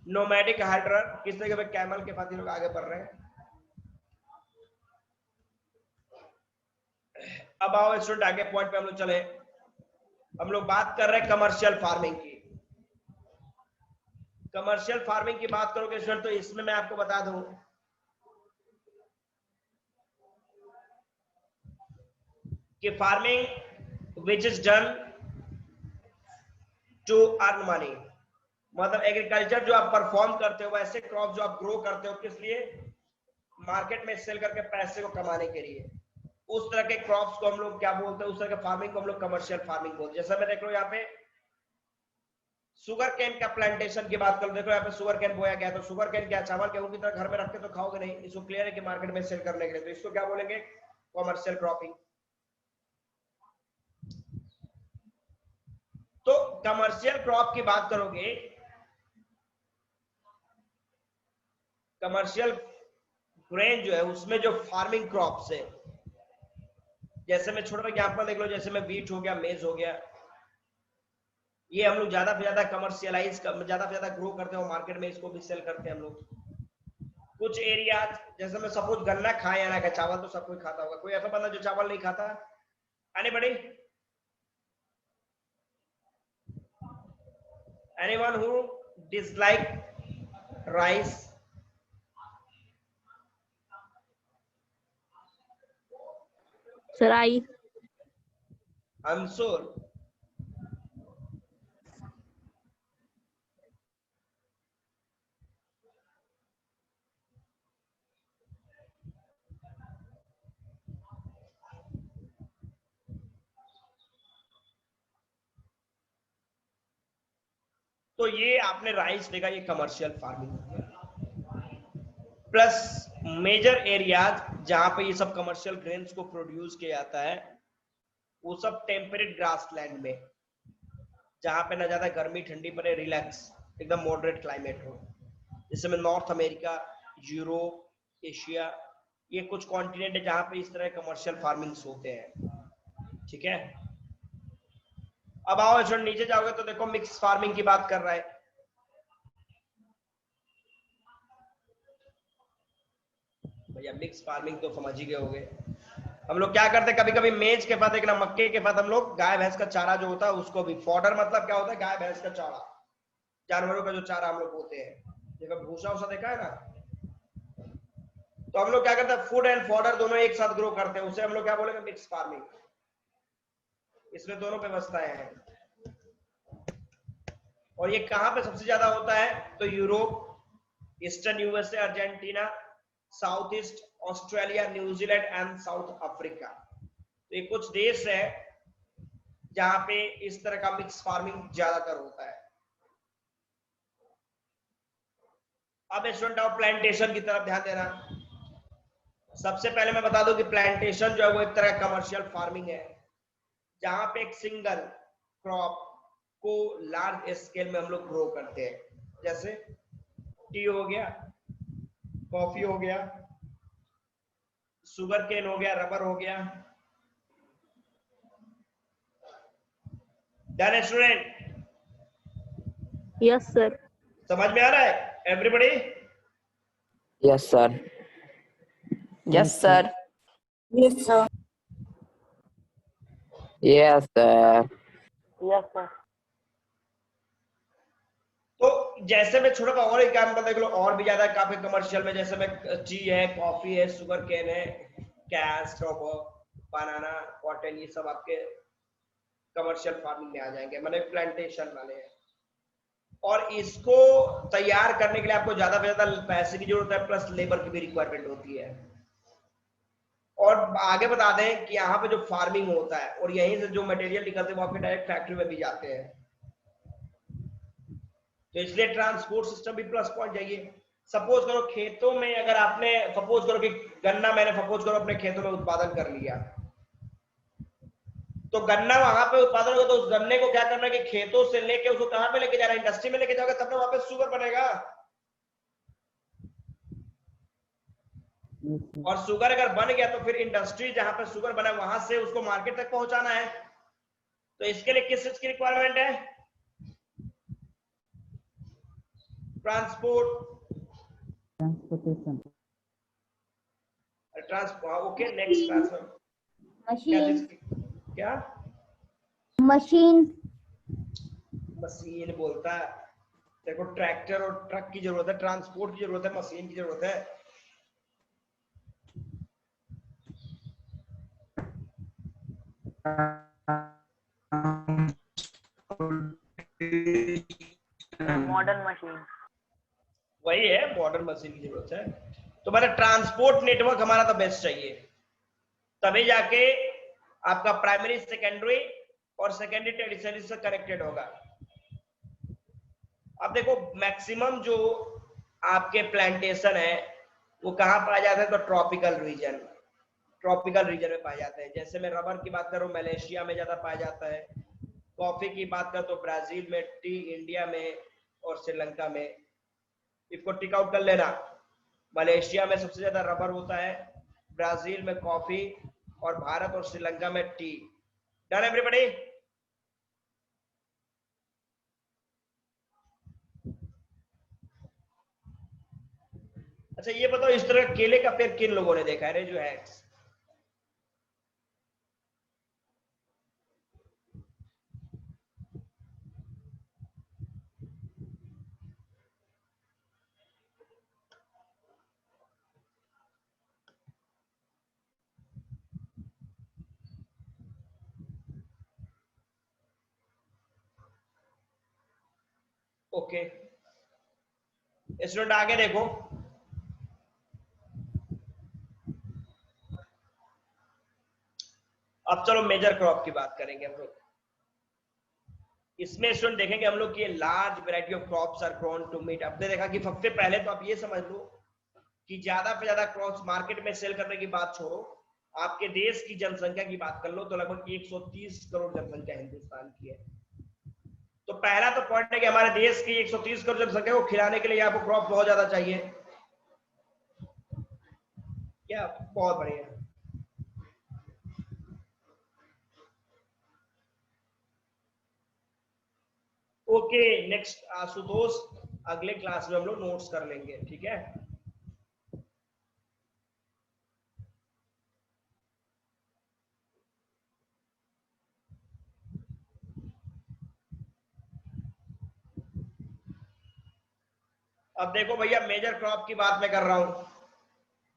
नोमैडिक हर्डर किस जगह पे कैमल के साथ लोग आगे बढ़ रहे हैं। अब आओ स्टूडेंट आगे पॉइंट पे हम लोग चले। हम लोग बात कर रहे हैं कमर्शियल फार्मिंग की। कमर्शियल फार्मिंग की बात करोगे स्टूडेंट तो इसमें मैं आपको बता दूं कि farming which is done to earn money, मतलब एग्रीकल्चर जो आप परफॉर्म करते हो, वैसे क्रॉप जो आप ग्रो करते हो किस लिए, मार्केट में सेल करके पैसे को कमाने के लिए। उस तरह के क्रॉप्स को हम लोग क्या बोलते हैं, उस तरह के फार्मिंग को हम लोग कमर्शियल फार्मिंग बोलते हैं। जैसे मैं देख लो यहाँ पे शुगर केन का प्लांटेशन की बात करो, देखो यहाँ पे शुगर केन बोया गया, तो शुगर केन क्या चावल गेहूं की तरह घर में रखते तो खाओगे नहीं, इसको क्लियर है कि मार्केट में सेल करने के लिए, तो इसको क्या बोलेंगे, कमर्शियल क्रॉपिंग। तो कमर्शियल क्रॉप की बात करोगे, कमर्शियल ग्रेन जो है उसमें जो फार्मिंग क्रॉप्स है, जैसे मैं छोटा एग्जांपल देख लो, जैसे में व्हीट हो गया, मेज हो गया, ये हम लोग ज्यादा से ज्यादा कमर्शियलाइज ज्यादा से ज्यादा ग्रो करते हैं, मार्केट में इसको भी सेल करते हैं हम लोग। कुछ एरिया जैसे मैं सपोज गन्ना खाए या ना खाए, चावल तो सब कोई खाता होगा, कोई ऐसा बंदा जो चावल नहीं खाता, anybody, anyone who dislike rice? Sir I. I am sure. तो ये आपने राइस देखा, ये commercial farming plus major areas जहां पे ये सब कमर्शियल ग्रेन्स को प्रोड्यूस किया जाता है वो सब टेम्परेट ग्रासलैंड में, जहां पे ना ज्यादा गर्मी ठंडी पड़े, रिलैक्स एकदम मॉडरेट क्लाइमेट हो, जैसे में नॉर्थ अमेरिका, यूरोप, एशिया, ये कुछ कॉन्टिनेंट है जहां पे इस तरह कमर्शियल फार्मिंग्स होते हैं। ठीक है, अब आओ जो नीचे जाओगे तो देखो मिक्स फार्मिंग की बात कर रहा है। भैया मिक्स फार्मिंग तो समझ ही गए होगे। हम लोग क्या करते हैं, कभी कभी मेज के बाद एक ना मक्के के बाद हम लोग गाय भैंस का चारा जो होता है उसको भी, फॉडर मतलब क्या होता है, गाय भैंस का चारा, जानवरों का जो चारा हम लोग बोते हैं, देखो भूसा वूसा देखा है ना, तो हम लोग क्या करते हैं फूड एंड फॉडर दोनों एक साथ ग्रो करते हैं, उसे हम लोग क्या बोलेंगे मिक्स फार्मिंग। इसमें दोनों व्यवस्थाएं हैं। और ये कहां पे सबसे ज्यादा होता है, तो Europe, eastern USA, Argentina, south east Australia, New Zealand and south Africa. तो ये कुछ देश है जहां पे इस तरह का मिक्स फार्मिंग ज्यादातर होता है। अब स्टूडेंट आओ प्लांटेशन की तरफ ध्यान देना। सबसे पहले मैं बता दूं कि प्लांटेशन जो है वो एक तरह का कमर्शियल फार्मिंग है जहां पे एक सिंगल क्रॉप को लार्ज स्केल में हम लोग ग्रो करते हैं, जैसे टी हो गया, कॉफी हो गया, शुगर केन हो गया, रबर हो गया। Done student? Yes sir. समझ में आ रहा है everybody? Yes, sir. Yes, sir. Yes, sir. Yes, sir. Yes, sir. तो जैसे मैं छोटा और एग्जाम्पल देख लो, और भी ज्यादा काफी कमर्शियल में, जैसे में टी है, कॉफी है, शुगर केन है, कैश, बनाना, कॉटन, ये सब आपके कमर्शियल फार्मिंग में आ जाएंगे, मतलब प्लांटेशन वाले हैं। और इसको तैयार करने के लिए आपको ज्यादा से ज्यादा पैसे की जरूरत है, प्लस लेबर की भी रिक्वायरमेंट होती है। और आगे बता दें कि यहाँ पे जो फार्मिंग होता है और यहीं से जो मटेरियल निकलते हैं वो आपके डायरेक्ट फैक्ट्री में भी जाते हैं, तो इसलिए ट्रांसपोर्ट सिस्टम भी प्लस पॉइंट चाहिए। सपोज करो खेतों में, अगर आपने सपोज करो कि गन्ना मैंने सपोज करो अपने खेतों में उत्पादन कर लिया, तो गन्ना वहां पे उत्पादन होगा, तो उस गन्ने को क्या करना है कि खेतों से लेके उसको कहां पे लेके जाना है, इंडस्ट्री में लेके जाओगे, तब ना वहां पे शुगर बनेगा। और शुगर अगर बन गया तो फिर इंडस्ट्री जहां पे शुगर बना वहां से उसको मार्केट तक पहुंचाना है, तो इसके लिए किस चीज की रिक्वायरमेंट है, transportation. Okay next transfer machine. क्या मशीन। मशीन बोलता है, देखो ट्रैक्टर और ट्रक की जरूरत है, ट्रांसपोर्ट की जरूरत है, मशीन की जरूरत है। Modern machine. वही है, मॉडर्न मशीन की जरूरत है। तो मतलब ट्रांसपोर्ट नेटवर्क हमारा तो बेस्ट चाहिए, तभी जाके आपका प्राइमरी सेकेंडरी और सेकेंडरी टर्शियरी से कनेक्टेड होगा। अब देखो मैक्सिमम जो आपके प्लांटेशन है वो कहाँ पाया जाता है, तो ट्रॉपिकल रीजन में पाए जाते हैं। जैसे मैं रबर की बात करूं, मलेशिया में ज्यादा पाया जाता है। कॉफी की बात करूं तो ब्राजील में, टी इंडिया में और श्रीलंका में। इसको टिक आउट कर लेना, मलेशिया में सबसे ज्यादा रबर होता है, ब्राजील में कॉफी और भारत और श्रीलंका में टी। Done everybody? अच्छा ये बताओ, इस तरह केले का पेड़ किन लोगों ने देखा है, raise your hands. Okay student आगे देखो, अब चलो मेजर क्रॉप की बात करेंगे हम लोग। इसमें स्टूडेंट देखेंगे हम लोग कि large variety of crops are grown to meet. आपने देखा कि सबसे पहले तो आप ये समझ लो कि ज्यादा से ज्यादा क्रॉप्स मार्केट में सेल करने की बात छोड़ो, आपके देश की जनसंख्या की बात कर लो तो लगभग 130 करोड़ जनसंख्या हिंदुस्तान की है। तो पहला तो पॉइंट है कि हमारे देश की 130 करोड़ जनसंख्या को खिलाने के लिए आपको क्रॉप बहुत ज्यादा चाहिए। क्या बहुत बढ़िया। ओके नेक्स्ट आशुतोष, अगले क्लास में हम लोग नोट्स कर लेंगे, ठीक है। अब देखो भैया मेजर क्रॉप की बात मैं कर रहा हूं,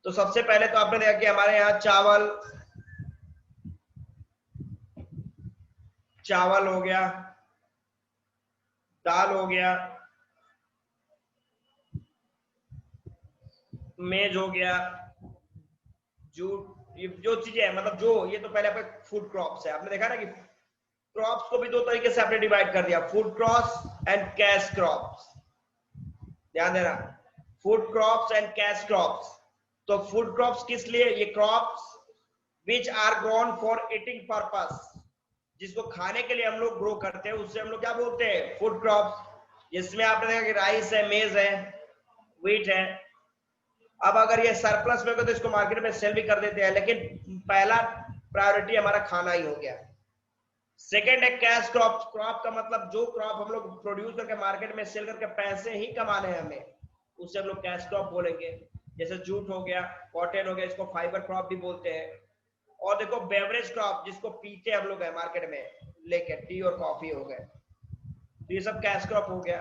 तो सबसे पहले तो आपने देखा कि हमारे यहाँ चावल हो गया, दाल हो गया, मेज हो गया, जूट, ये जो चीजें है मतलब जो ये तो पहले आपके फूड क्रॉप्स है। आपने देखा ना कि क्रॉप्स को भी दो तरीके से आपने डिवाइड कर दिया, food crops and cash crops. ध्यान देना, food crops and cash crops. तो फूड क्रॉप्स किस लिए, ये crops which are grown for eating purpose, जिसको खाने के लिए हम लोग ग्रो करते हैं, उससे हम लोग क्या बोलते हैं, फूड क्रॉप्स। जिसमें आपने देखा कि राइस है, मेज है, व्हीट है। अब अगर ये सरप्लस में हो तो इसको मार्केट में सेल भी कर देते हैं, लेकिन पहला प्रायोरिटी हमारा खाना ही हो गया। सेकेंड है कैश क्रॉप। क्रॉप का मतलब जो क्रॉप हम लोग प्रोड्यूस करके मार्केट में सेल करके पैसे ही कमाने हैं हमें, उससे हम लोग कैश क्रॉप बोलेंगे। जैसे जूट हो गया, कॉटन हो गया, इसको फाइबर क्रॉप भी बोलते हैं। और देखो बेवरेज क्रॉप, जिसको पीते हम लोग है मार्केट में लेके, टी और कॉफी हो गए, तो ये सब कैश क्रॉप हो गया।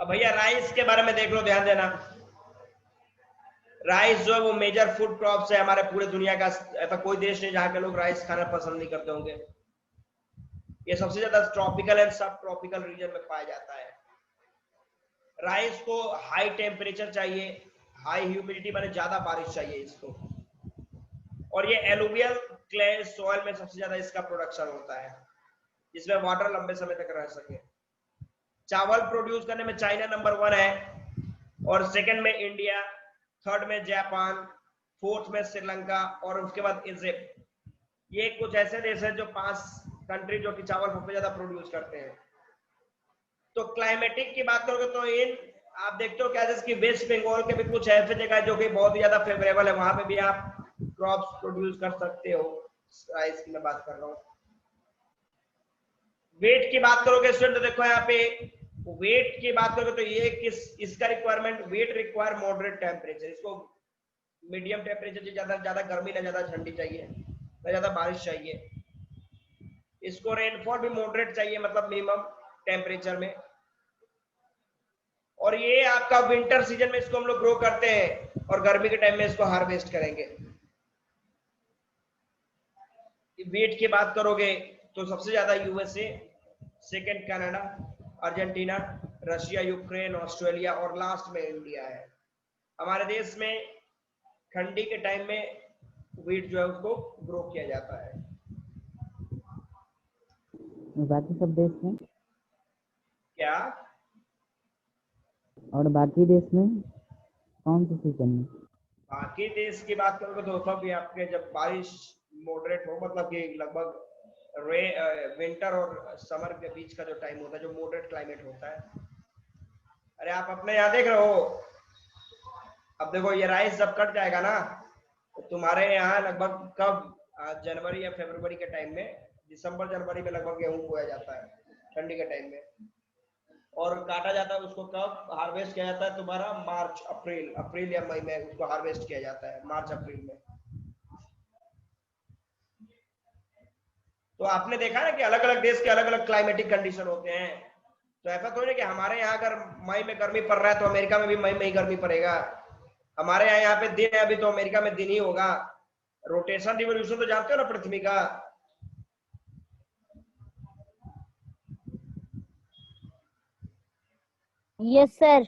अब भैया राइस के बारे में देख लो, ध्यान देना। राइस जो है वो मेजर फूड क्रॉप्स है हमारे पूरे दुनिया का। ऐसा कोई देश नहीं जहां के लोग राइस खाना पसंद नहीं करते होंगे। ये सबसे ज्यादा ट्रॉपिकल एंड सब ट्रॉपिकल रीजन में पाया जाता है। राइस को हाई टेम्परेचर चाहिए, हाई ह्यूमिडिटी माने ज्यादा बारिश चाहिए इसको, और ये एलुवियल क्ले सॉइल में सबसे ज्यादा इसका प्रोडक्शन होता है, जिसमें वाटर लंबे समय तक रह सके। चावल प्रोड्यूस करने में चाइना नंबर 1 है, और सेकंड में इंडिया, थर्ड में जापान, फोर्थ में श्रीलंका, और उसके बाद इजिप्ट। ये कुछ ऐसे देश हैं जो 5 कंट्री जो कि चावल सबसे ज्यादा प्रोड्यूस करते हैं। तो क्लाइमेटिक की बात करोगे तो इन आप देखते हो क्या, जैसे वेस्ट बंगाल के भी कुछ ऐसे जगह जो कि बहुत ही ज्यादा फेवरेबल है, वहां पे भी आप क्रॉप्स प्रोड्यूस कर सकते हो। राइस की मैं बात कर रहा हूँ। वेट की बात करोगे स्टूडेंट तो देखो यहाँ पे वेट की बात करोगे तो ये इसका requirement, wet require moderate temperature. इसको मीडियम टेम्परेचर चाहिए, ज्यादा गर्मी ना ज्यादा ठंडी चाहिए, ना ज्यादा बारिश चाहिए। इसको रेनफॉल भी मॉडरेट चाहिए, मतलब मिनिमम टेम्परेचर में। और ये आपका विंटर सीजन में इसको हम लोग ग्रो करते हैं, और गर्मी के टाइम में इसको हार्वेस्ट करेंगे। वेट की बात करोगे तो सबसे ज्यादा USA, second Canada, Argentina, Russia, Ukraine, Australia, और लास्ट में इंडिया है। हमारे देश में ठंडी के टाइम में व्हीट जो है उसको ग्रो किया जाता है। बाकी सब देश में क्या? और बाकी देश में कौन से सीजन में? बाकी देश की बात करोगे तो सब भी आपके जब बारिश मॉडरेट हो, मतलब कि लगभग विंटर और समर के बीच का जो टाइम होता है, जो मॉडरेट क्लाइमेट होता है। अरे आप अपने यहाँ देख रहे हो, अब देखो ये राइस जब कट जाएगा ना, तो तुम्हारे यहाँ लगभग कब, जनवरी या फरवरी के टाइम में, दिसंबर जनवरी में लगभग गेहूं बोया जाता है ठंडी के टाइम में, और काटा जाता है उसको कब हार्वेस्ट किया जाता है तुम्हारा, मार्च अप्रैल या मई में उसको हार्वेस्ट किया जाता है, मार्च अप्रैल में। तो आपने देखा ना कि अलग अलग देश के अलग अलग क्लाइमेटिक कंडीशन होते हैं। तो ऐसा थोड़ी ना कि हमारे यहाँ अगर मई में गर्मी पड़ रहा है तो अमेरिका में भी मई में ही गर्मी पड़ेगा, हमारे यहाँ पे दिन है, अभी तो अमेरिका में दिन ही होगा। रोटेशन रिवोल्यूशन तो जानते हो ना पृथ्वी का? Yes sir.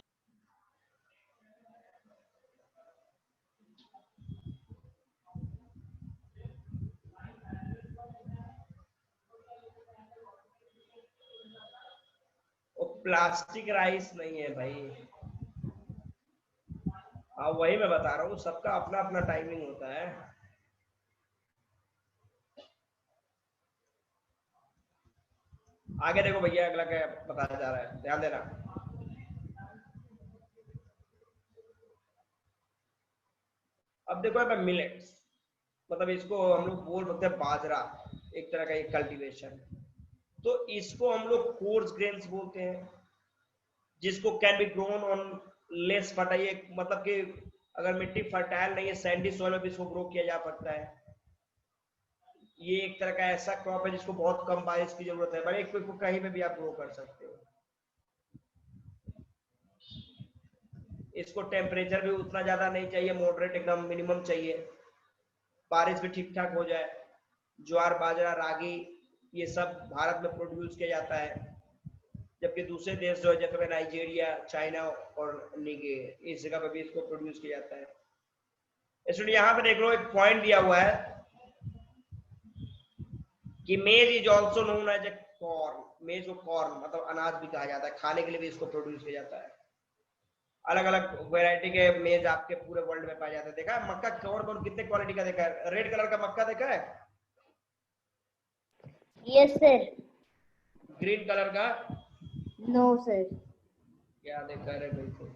वो प्लास्टिक राइस नहीं है भाई। हाँ वही मैं बता रहा हूँ, सबका अपना अपना टाइमिंग होता है। आगे देखो भैया, अगला क्या बताया जा रहा है, ध्यान देना। अब देखो यहाँ पे मिलेट्स, मतलब इसको हम लोग बोल सकते हैं बाजरा, एक तरह का एक कल्टीवेशन। तो इसको हम लोग कोर्स ग्रेन्स बोलते हैं, जिसको can be grown on less fertile, मतलब कि अगर मिट्टी फर्टाइल नहीं है, सैंडी सॉइल में भी इसको ग्रो किया जा सकता है। ये एक तरह का ऐसा क्रॉप है जिसको बहुत कम बारिश की जरूरत है, बट इसको कहीं पे भी आप ग्रो कर सकते हो। इसको टेम्परेचर भी उतना ज्यादा नहीं चाहिए, मॉडरेट एकदम मिनिमम चाहिए, बारिश भी ठीक ठाक हो जाए। ज्वार बाजरा रागी ये सब भारत में प्रोड्यूस किया जाता है, जबकि दूसरे देश जो है जैसे नाइजीरिया, चाइना और निगर, इस जगह पे भी इसको प्रोड्यूस किया जाता है। इसलिए यहाँ पे देख लो एक पॉइंट दिया हुआ है कि maize is also known as a corn. Maize को कॉर्न मतलब अनाज भी कहा जाता है, खाने के लिए भी इसको प्रोड्यूस किया जाता है। अलग अलग वैरायटी के मेज आपके पूरे वर्ल्ड में पाए जाते हैं। देखा है मक्का कौन कौन कितने क्वालिटी का देखा है? रेड कलर का मक्का देखा है? Yes sir. ग्रीन कलर का? No sir. क्या देखा है? बिल्कुल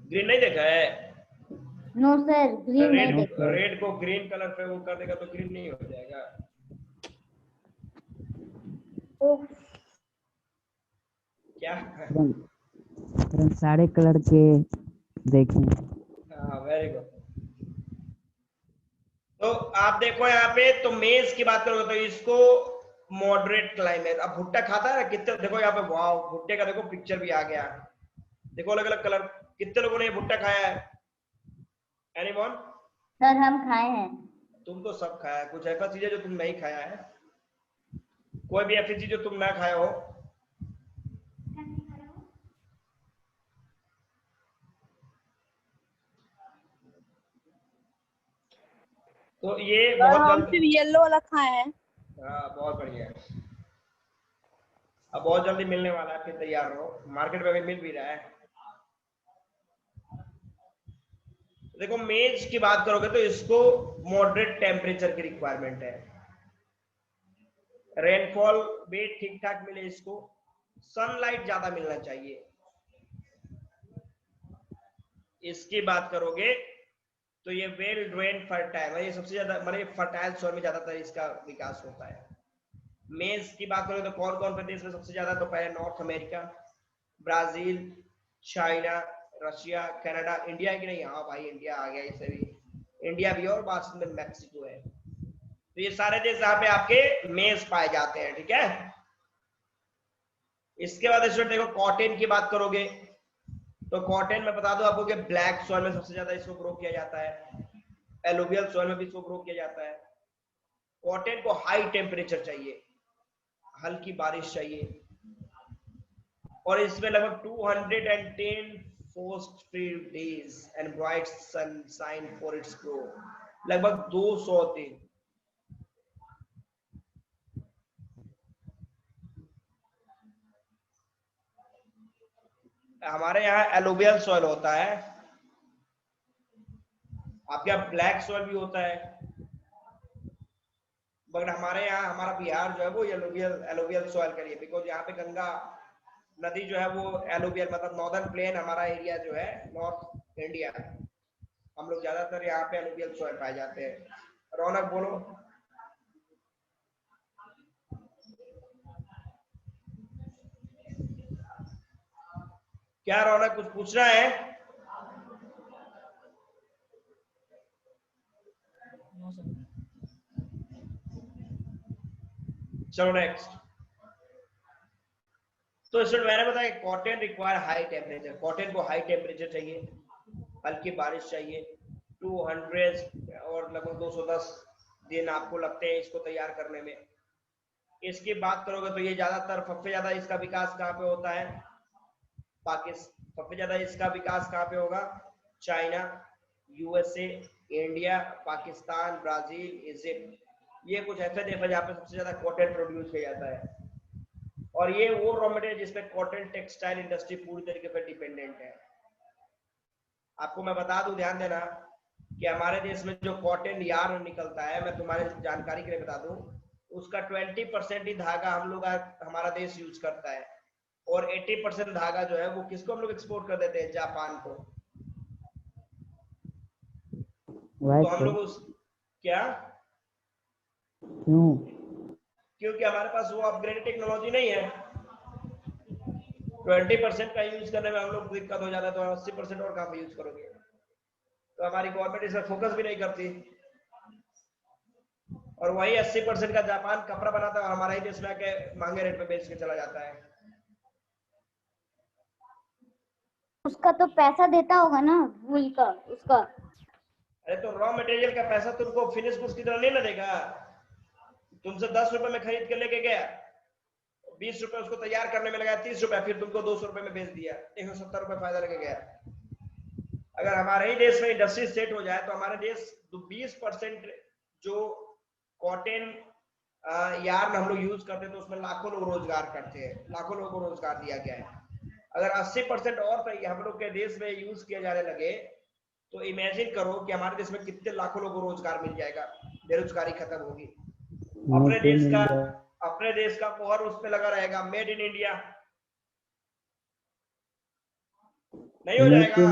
ग्रीन नहीं देखा है? नो सर, ग्रीन नहीं देखा। रेड को ग्रीन कलर पे वो कर देगा तो ग्रीन नहीं हो जाएगा। क्या? रंग सारे कलर के देखें। हाँ वेरी गुड। तो आप देखो यहाँ पे, तो मेज की बात करोगे तो इसको मॉडरेट क्लाइमेट। अब भुट्टा खाता है ना कितने, देखो यहाँ पे वाह भुट्टे का देखो पिक्चर भी आ गया। देखो अलग अलग कलर, कितने लोगों ने भुट्टा खाया है? एनीवन? सर हम खाए हैं। तुम तो सब खाया है, कुछ ऐसा चीज है जो तुम नहीं खाया है? कोई भी ऐसी चीज जो तुम ना खाया हो? तो ये बहुत जल्द येलो वाला खाए हैं। हाँ बहुत बढ़िया है। अब बहुत जल्दी मिलने वाला है, फिर तैयार रहो, मार्केट में भी मिल भी रहा है। देखो मेज की बात करोगे तो इसको मॉडरेट टेम्परेचर की रिक्वायरमेंट है, रेनफॉल भी ठीक ठाक मिले इसको, सनलाइट ज्यादा मिलना चाहिए। इसकी बात करोगे तो ये वेल ड्रेन फर्टाइल, ये सबसे ज्यादा मतलब फर्टाइल सॉइल में ज्यादातर इसका विकास होता है। मेज की बात करोगे तो कौन कौन से देश में सबसे ज्यादा? तो पहले north America, Brazil, China, Russia, Canada. India है कि नहीं? हाँ भाई इंडिया आ गया, इसे भी इंडिया भी, और बाद में मैक्सिको है। तो ये सारे देश यहाँ पे आपके मेज पाए जाते हैं, ठीक है। इसके बाद इसमें देखो कॉटन की बात करोगे तो कॉटन में बता दो आपको कि ब्लैक सॉइल में सबसे ज्यादा इसको ग्रो किया जाता है, एलुवियल सॉइल में भी इसको ग्रो किया जाता है। कॉटन को हाई टेम्परेचर चाहिए, हल्की बारिश चाहिए, और इसमें लगभग 210 forced free days and bright sunshine for its growth, लगभग 200 दिन। हमारे यहाँ एलुवियल सॉइल होता है, आपके यहाँ ब्लैक सॉइल भी होता है, मगर हमारे यहाँ हमारा बिहार जो है वो एलुवियल सॉइल के लिए, बिकॉज यहाँ पे गंगा नदी जो है वो एलुवियल, मतलब नॉर्दर्न प्लेन हमारा एरिया जो है नॉर्थ इंडिया, हम लोग ज्यादातर यहाँ पे एलुवियल सॉइल पाए जाते हैं। रौनक बोलो। क्या रौनक कुछ पूछना है? चलो नेक्स्ट। तो स्टूडेंट मैंने बताया cotton require high temperature, cotton को हाई टेम्परेचर चाहिए, हल्की बारिश चाहिए, 200 और लगभग 210 दिन आपको लगते हैं इसको तैयार करने में। इसकी बात करोगे तो ये ज्यादातर सबसे ज्यादा इसका विकास कहाँ पे होता है, पाकिस्तान। सबसे ज्यादा इसका विकास कहाँ पे होगा, China, USA, India, Pakistan, Brazil, Egypt, ये कुछ ऐसे देश है जहाँ पे सबसे ज्यादा कॉटन प्रोड्यूस किया जाता है। और ये वो रॉ मटेरियल जिसपे कॉटन टेक्सटाइल इंडस्ट्री पूरी तरीके से डिपेंडेंट है। आपको मैं बता दूं, ध्यान देना कि हमारे देश में जो कॉटन यार्न निकलता है, मैं तुम्हारे जानकारी के लिए बता दूं, उसका 20% ही धागा हम लोग हमारा देश यूज करता है, और 80% धागा जो है वो किसको हम लोग एक्सपोर्ट कर देते हैं, जापान को। तो हम लोग उस क्या क्यों? क्योंकि हमारे पास वो अपग्रेडेड टेक्नोलॉजी नहीं है। 20% का यूज करने में हम लोग दिक्कत हो जाता है, तो 80% और कहाँ पे यूज करोगे। तो हमारी गवर्नमेंट इस पर फोकस भी नहीं करती, और वही 80% का जापान कपड़ा बनाता है और हमारा ही देश में आके महंगे रेट पे बेच के चला जाता है। उसका तो पैसा देता होगा ना वूल का उसका। अरे तो रॉ मटेरियल का पैसा तुमको फिनिश गुड्स की तरह नहीं लगेगा। तुमसे 10 रुपए में खरीद के लेके गया, 20 रुपए उसको तैयार करने में लगा, 30 रुपए, फिर तुमको 200 रुपए में बेच दिया, 170 रुपए फायदा लेके गया। अगर हमारे ही देश में इंडस्ट्री सेट हो जाए तो हमारे देश 20% जो कॉटन यार्न हम लोग यूज करते हैं तो उसमें लाखों लोग रोजगार करते हैं, लाखों लोगों को रोजगार दिया गया है। अगर 80% और हम लोग के देश में यूज किया जाने लगे तो इमेजिन करो कि हमारे देश में कितने लाखों लोगों को रोजगार मिल जाएगा, बेरोजगारी खत्म होगी। अपने देश का मोहर उस पे लगा रहेगा, मेड इन इंडिया नहीं हो जाएगा।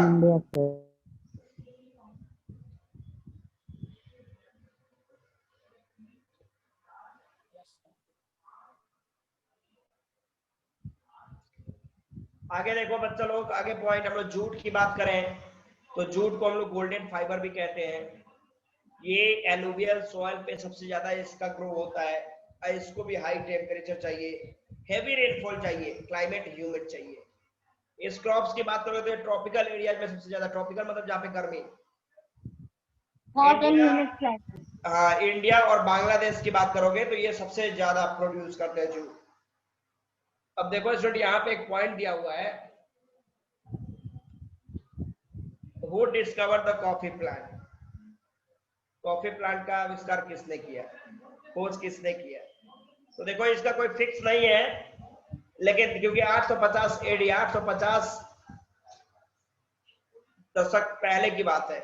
आगे देखो बच्चा लोग, आगे पॉइंट हम लोग जूट की बात करें तो जूट को हम लोग गोल्डन फाइबर भी कहते हैं। ये एलुवियल सॉइल पे सबसे ज्यादा इसका ग्रो होता है, इसको भी हाई टेम्परेचर चाहिए, हेवी रेनफॉल चाहिए, क्लाइमेट ह्यूमिड चाहिए। इस क्रॉप्स की बात करें तो ट्रॉपिकल एरिया में सबसे ज्यादा, ट्रॉपिकल मतलब जहाँ पे गर्मी, हाँ, इंडिया और बांग्लादेश की बात करोगे तो ये सबसे ज्यादा प्रोड्यूस करते हैं जूट। अब देखो स्टूडेंट, यहाँ पे एक पॉइंट दिया हुआ है, who discover the coffee plant. Coffee plant का आविष्कार किसने किया, खोज किसने किया। तो देखो इसका कोई फिक्स नहीं है, लेकिन क्योंकि 850 एडी, 850 दशक पहले की बात है,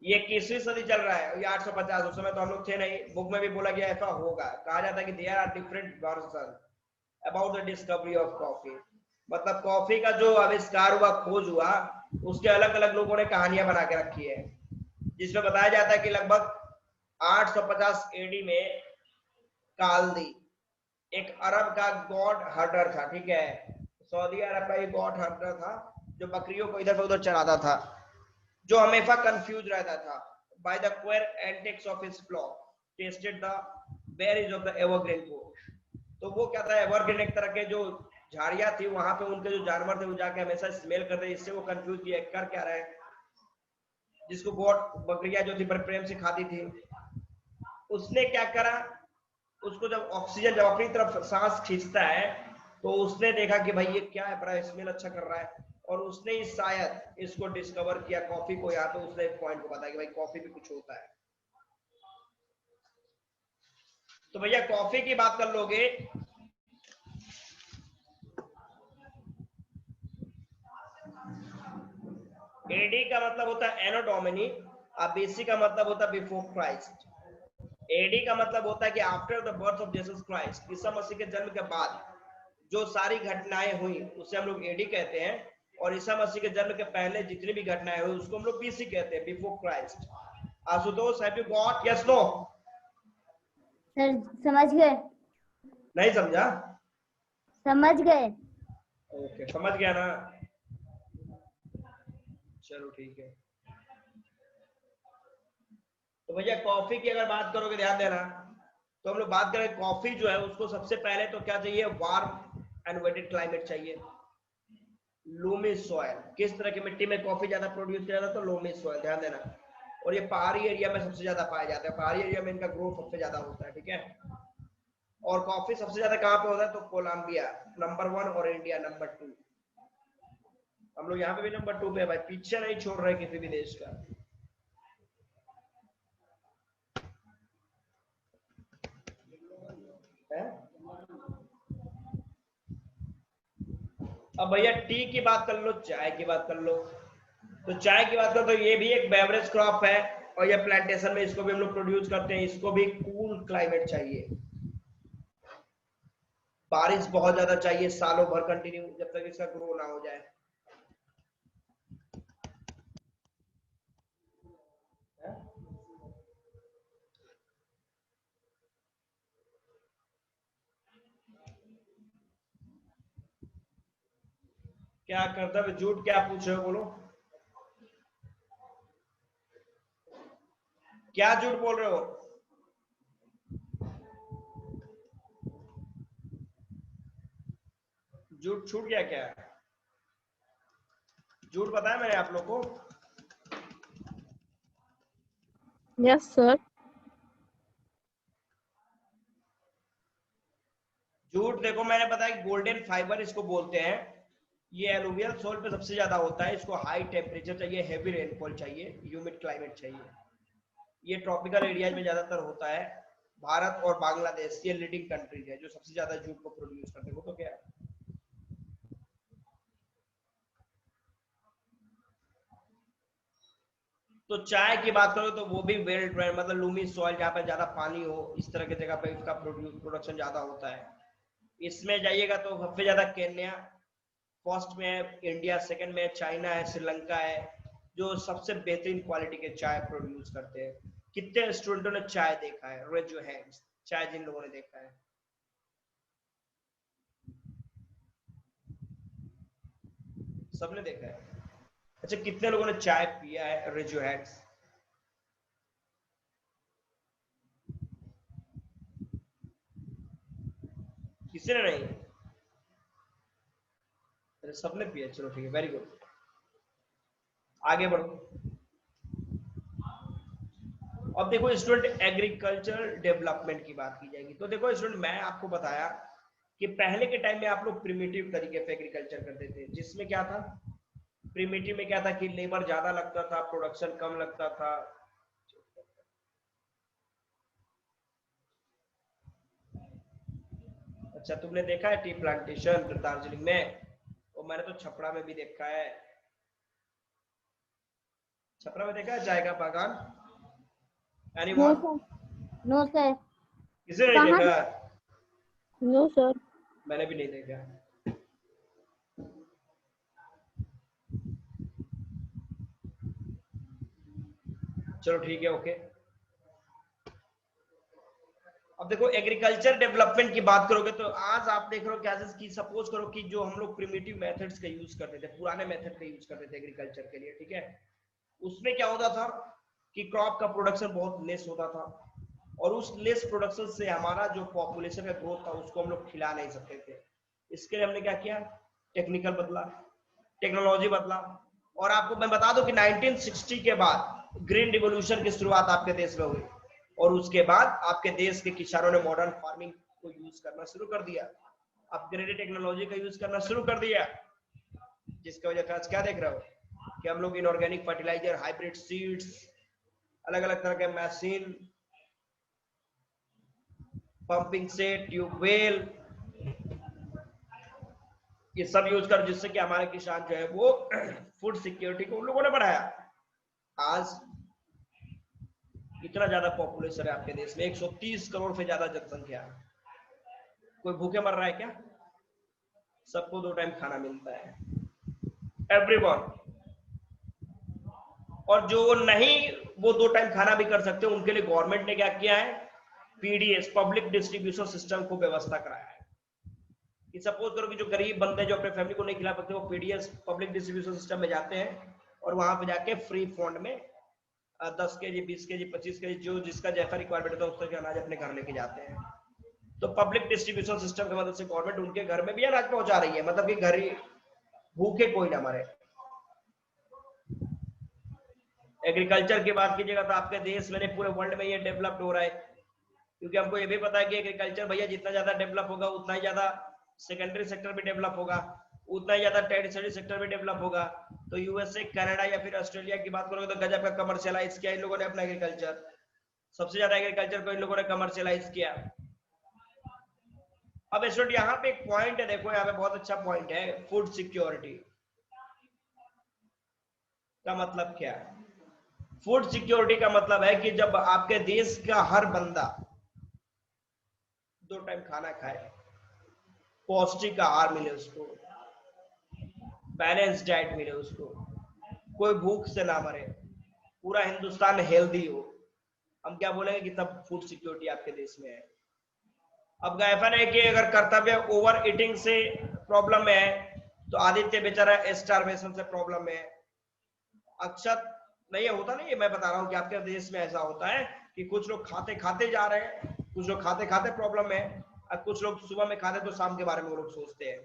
ये 21वीं सदी चल रहा है, ये 850, उस समय तो हम लोग थे नहीं। बुक में भी बोला गया ऐसा होगा, कहा जाता है कि there are different version about the discovery of coffee. मतलब कॉफी का जो आविष्कार हुआ, खोज हुआ, उसके अलग अलग लोगों ने कहानियां बना के रखी है, जिसमें बताया जाता है कि लगभग 850 एडी में काल्दी एक अरब का गॉड हर्टर था, ठीक है, सऊदी अरब का एक गॉड हर्टर था जो बकरियों को इधर से उधर चराता था, जो हमेशा कंफ्यूज रहता था। By the queer antics of his flock tasted the berries of the evergreen bush. तो वो क्या था, एवरग्रीन एक तरह के जो झाड़ियां थी, वहां पे उनके जो जानवर थे वो जाके हमेशा स्मेल करते, इससे वो कंफ्यूज किया कर क्या रहा है, जिसको गॉड बकरियां जो थी बड़े प्रेम से खाती थी। उसने क्या करा, उसको जब ऑक्सीजन जब अपनी तरफ सांस खींचता है तो उसने देखा कि भाई ये क्या है, बड़ा स्मेल अच्छा कर रहा है, और उसने ही शायद इसको डिस्कवर किया कॉफी को। यहाँ पे उसने एक पॉइंट को बताया कि भाई कॉफी भी कुछ होता है। तो भैया कॉफी की बात कर लोगे, एडी का मतलब होता है एनो डोमिनी, और बीसी का मतलब होता है बिफोर क्राइस्ट। एडी का मतलब होता है कि after the birth of Jesus Christ, ईसा मसीह के जन्म के बाद जो सारी घटनाएं हुई उसे हम लोग एडी कहते हैं, और ईसा मसीह के जन्म के पहले जितनी भी घटनाएं हुई उसको हम लोग बीसी कहते हैं, before Christ. Ashutosh, have you got, yes no? Sir समझ गए? नहीं समझा? समझ गए। ओके, समझ गया ना, चलो ठीक है। तो भैया कॉफी की अगर बात करोगे, ध्यान देना, तो हम लोग बात करें कॉफी जो है उसको सबसे पहले तो क्या चाहिए, वार्म एंड वेटेड क्लाइमेट चाहिए। लूमी सॉइल, किस तरह की मिट्टी में कॉफी ज्यादा प्रोड्यूस किया जाता है, तो लूमी सॉइल, ध्यान देना। और ये पहाड़ी एरिया में सबसे ज्यादा पाया जाता है, पहाड़ी एरिया में इनका ग्रोथ सबसे ज्यादा होता है, ठीक है। और कॉफी सबसे ज्यादा कहाँ पे होता है, तो कोलंबिया नंबर 1 और इंडिया नंबर 2। हम लोग यहाँ पे भी नंबर 2 पे है भाई, पीछे नहीं छोड़ रहे किसी भी देश का। है? अब भैया टी की बात कर लो, चाय की बात कर लो। तो चाय की बात करो तो ये भी एक बेवरेज क्रॉप है, और ये प्लांटेशन में इसको भी हम लोग प्रोड्यूस करते हैं। इसको भी कूल क्लाइमेट चाहिए, बारिश बहुत ज्यादा चाहिए सालों भर कंटिन्यू, जब तक इसका ग्रो ना हो जाए। क्या कर्तव्य झूठ क्या पूछ रहे हो, बोलो क्या झूठ बोल रहे हो? झूठ छूट गया क्या? झूठ बताया मैंने आप लोग को? Yes sir. झूठ देखो मैंने बताया, गोल्डन फाइबर इसको बोलते हैं। ये एलुवियल सोल पे सबसे ज्यादा होता है। इसको हाई टेम्परेचर चाहिए, हेवी रेनफॉल चाहिए, ह्यूमिड क्लाइमेट चाहिए। ये ट्रॉपिकल एरियाज में ज्यादातर होता है। भारत और बांग्लादेश ये लीडिंग कंट्रीज है जो सबसे ज्यादा जूट को प्रोड्यूस करते हैं। वो तो क्या है, तो चाय की बात करो तो वो भी वेल ड्राई, मतलब लूमी सॉइल जहाँ पे ज्यादा पानी हो, इस तरह की जगह पे इसका प्रोडक्शन ज्यादा होता है। इसमें जाइएगा तो सबसे ज्यादा केन्या फर्स्ट में है, इंडिया सेकंड में है, चाइना है, श्रीलंका है, जो सबसे बेहतरीन क्वालिटी के चाय प्रोड्यूस करते हैं। कितने स्टूडेंटों ने चाय देखा है, रेज योर हैंड्स, चाय जिन लोगों ने देखा है। सबने देखा है? अच्छा, कितने लोगों ने चाय पिया है, रेज योर हैंड्स। किसी ने नहीं? अरे सबने पिया, चलो ठीक है, वेरी गुड। आगे बढ़ो। अब देखो स्टूडेंट, एग्रीकल्चर डेवलपमेंट की बात की जाएगी। तो देखो स्टूडेंट, मैं आपको बताया कि पहले के टाइम में आप लोग प्रिमिटिव तरीके से एग्रीकल्चर करते थे, जिसमें क्या था, प्रिमिटिव में क्या था कि लेबर ज्यादा लगता था, प्रोडक्शन कम लगता था। अच्छा, तुमने देखा है टी प्लांटेशन दार्जिलिंग में? और मैंने तो छपरा में भी देखा है। छपरा में देखा है चाय का बागान? No anyone? Sir, no sir. किसी ने नहीं कहाँ? देखा? No sir. मैंने भी नहीं देखा। चलो ठीक है, ओके। अब देखो एग्रीकल्चर डेवलपमेंट की बात करोगे तो आज आप देख रहे हो क्या, कि सपोज करो कि जो हम लोग प्रिमिटिव मेथड्स का यूज करते थे, पुराने मेथड का यूज करते थे एग्रीकल्चर के लिए, ठीक है, उसमें क्या होता था कि क्रॉप का प्रोडक्शन बहुत लेस होता था, और उस लेस प्रोडक्शन से हमारा जो पॉपुलेशन का ग्रोथ था उसको हम लोग खिला नहीं सकते थे। इसके लिए हमने क्या किया, टेक्निकल बदला, टेक्नोलॉजी बदला। और आपको मैं बता दूं कि 1960 के बाद ग्रीन रिवॉल्यूशन की शुरुआत आपके देश में हुई, और उसके बाद आपके देश के किसानों ने मॉडर्न फार्मिंग को यूज करना शुरू कर दिया, अपग्रेडेड टेक्नोलॉजी का यूज करना शुरू कर दिया, जिसकी वजह से आज क्या देख रहे हो कि हम लोग इनऑर्गेनिक फर्टिलाइजर, हाइब्रिड सीड्स, अलग अलग तरह के मशीन, पंपिंग सेट, ट्यूबवेल, ये सब यूज कर, जिससे कि हमारे किसान जो है वो फूड सिक्योरिटी को उन लोगों ने बढ़ाया। आज इतना ज्यादा पॉपुलेशन है आपके देश में, 130 करोड़ से ज्यादा जनसंख्या है। कोई भूखे मर रहा है क्या? सबको 2 टाइम खाना मिलता है, एवरीवन। और जो नहीं वो 2 टाइम खाना भी कर सकते हैं, उनके लिए गवर्नमेंट ने क्या किया है, पीडीएस, पब्लिक डिस्ट्रीब्यूशन सिस्टम को व्यवस्था कराया है। कि सपोज करो कि जो गरीब बंदे जो अपने फैमिली को नहीं खिला सकते, वो पीडीएस पब्लिक डिस्ट्रीब्यूशन सिस्टम में जाते हैं और वहां पे जाके फ्री फंड में 10 केजी, 20 केजी, 25 केजी, जो जिसका जैसा रिक्वायरमेंट होता है उस तरह के अनाज अपने घर लेके जाते हैं। तो पब्लिक डिस्ट्रीब्यूशन सिस्टम की मदद से गवर्नमेंट उनके घर में भी अनाज पहुंचा रही है, मतलब कि घर ही भूखे कोई ना मरे। एग्रीकल्चर की बात कीजिएगा तो आपके देश में नहीं पूरे वर्ल्ड में ये डेवलप्ड हो रहा है, क्योंकि हमको ये भी पता है कि एग्रीकल्चर भैया जितना ज्यादा डेवलप होगा उतना ही ज्यादा सेकेंडरी सेक्टर भी डेवलप होगा, उतना ही ज्यादा टर्शियरी सेक्टर भी डेवलप होगा। तो यूएसए, कनाडा या फिर ऑस्ट्रेलिया की बात करोगे तो गजब का कमर्शियलाइज किया इन लोगों ने अपना एग्रीकल्चर, सबसे ज्यादा एग्रीकल्चर को इन लोगों ने कमर्शियलाइज किया। अब स्टूडेंट यहाँ पे एक पॉइंट है, देखो यहाँ पे बहुत अच्छा पॉइंट है, फूड सिक्योरिटी का मतलब क्या है? फूड सिक्योरिटी का मतलब है कि जब आपके देश का हर बंदा 2 टाइम खाना खाए, पौष्टिक आहार मिले उसको, बैलेंस डाइट मिले उसको, कोई भूख से ना मरे, पूरा हिंदुस्तान हेल्दी हो, हम क्या बोलेंगे कि तब फूड सिक्योरिटी आपके देश में है। अब ऐसा नहीं कि अगर कर्तव्य ओवर ईटिंग से प्रॉब्लम है तो आदित्य बेचारा स्टारवेशन से प्रॉब्लम है। अक्षत नहीं होता, नहीं मैं बता रहा हूँ कि आपके देश में ऐसा होता है कि कुछ लोग खाते खाते जा रहे हैं, कुछ लोग खाते खाते प्रॉब्लम है, और कुछ लोग सुबह में खाते तो शाम के बारे में वो लोग सोचते हैं।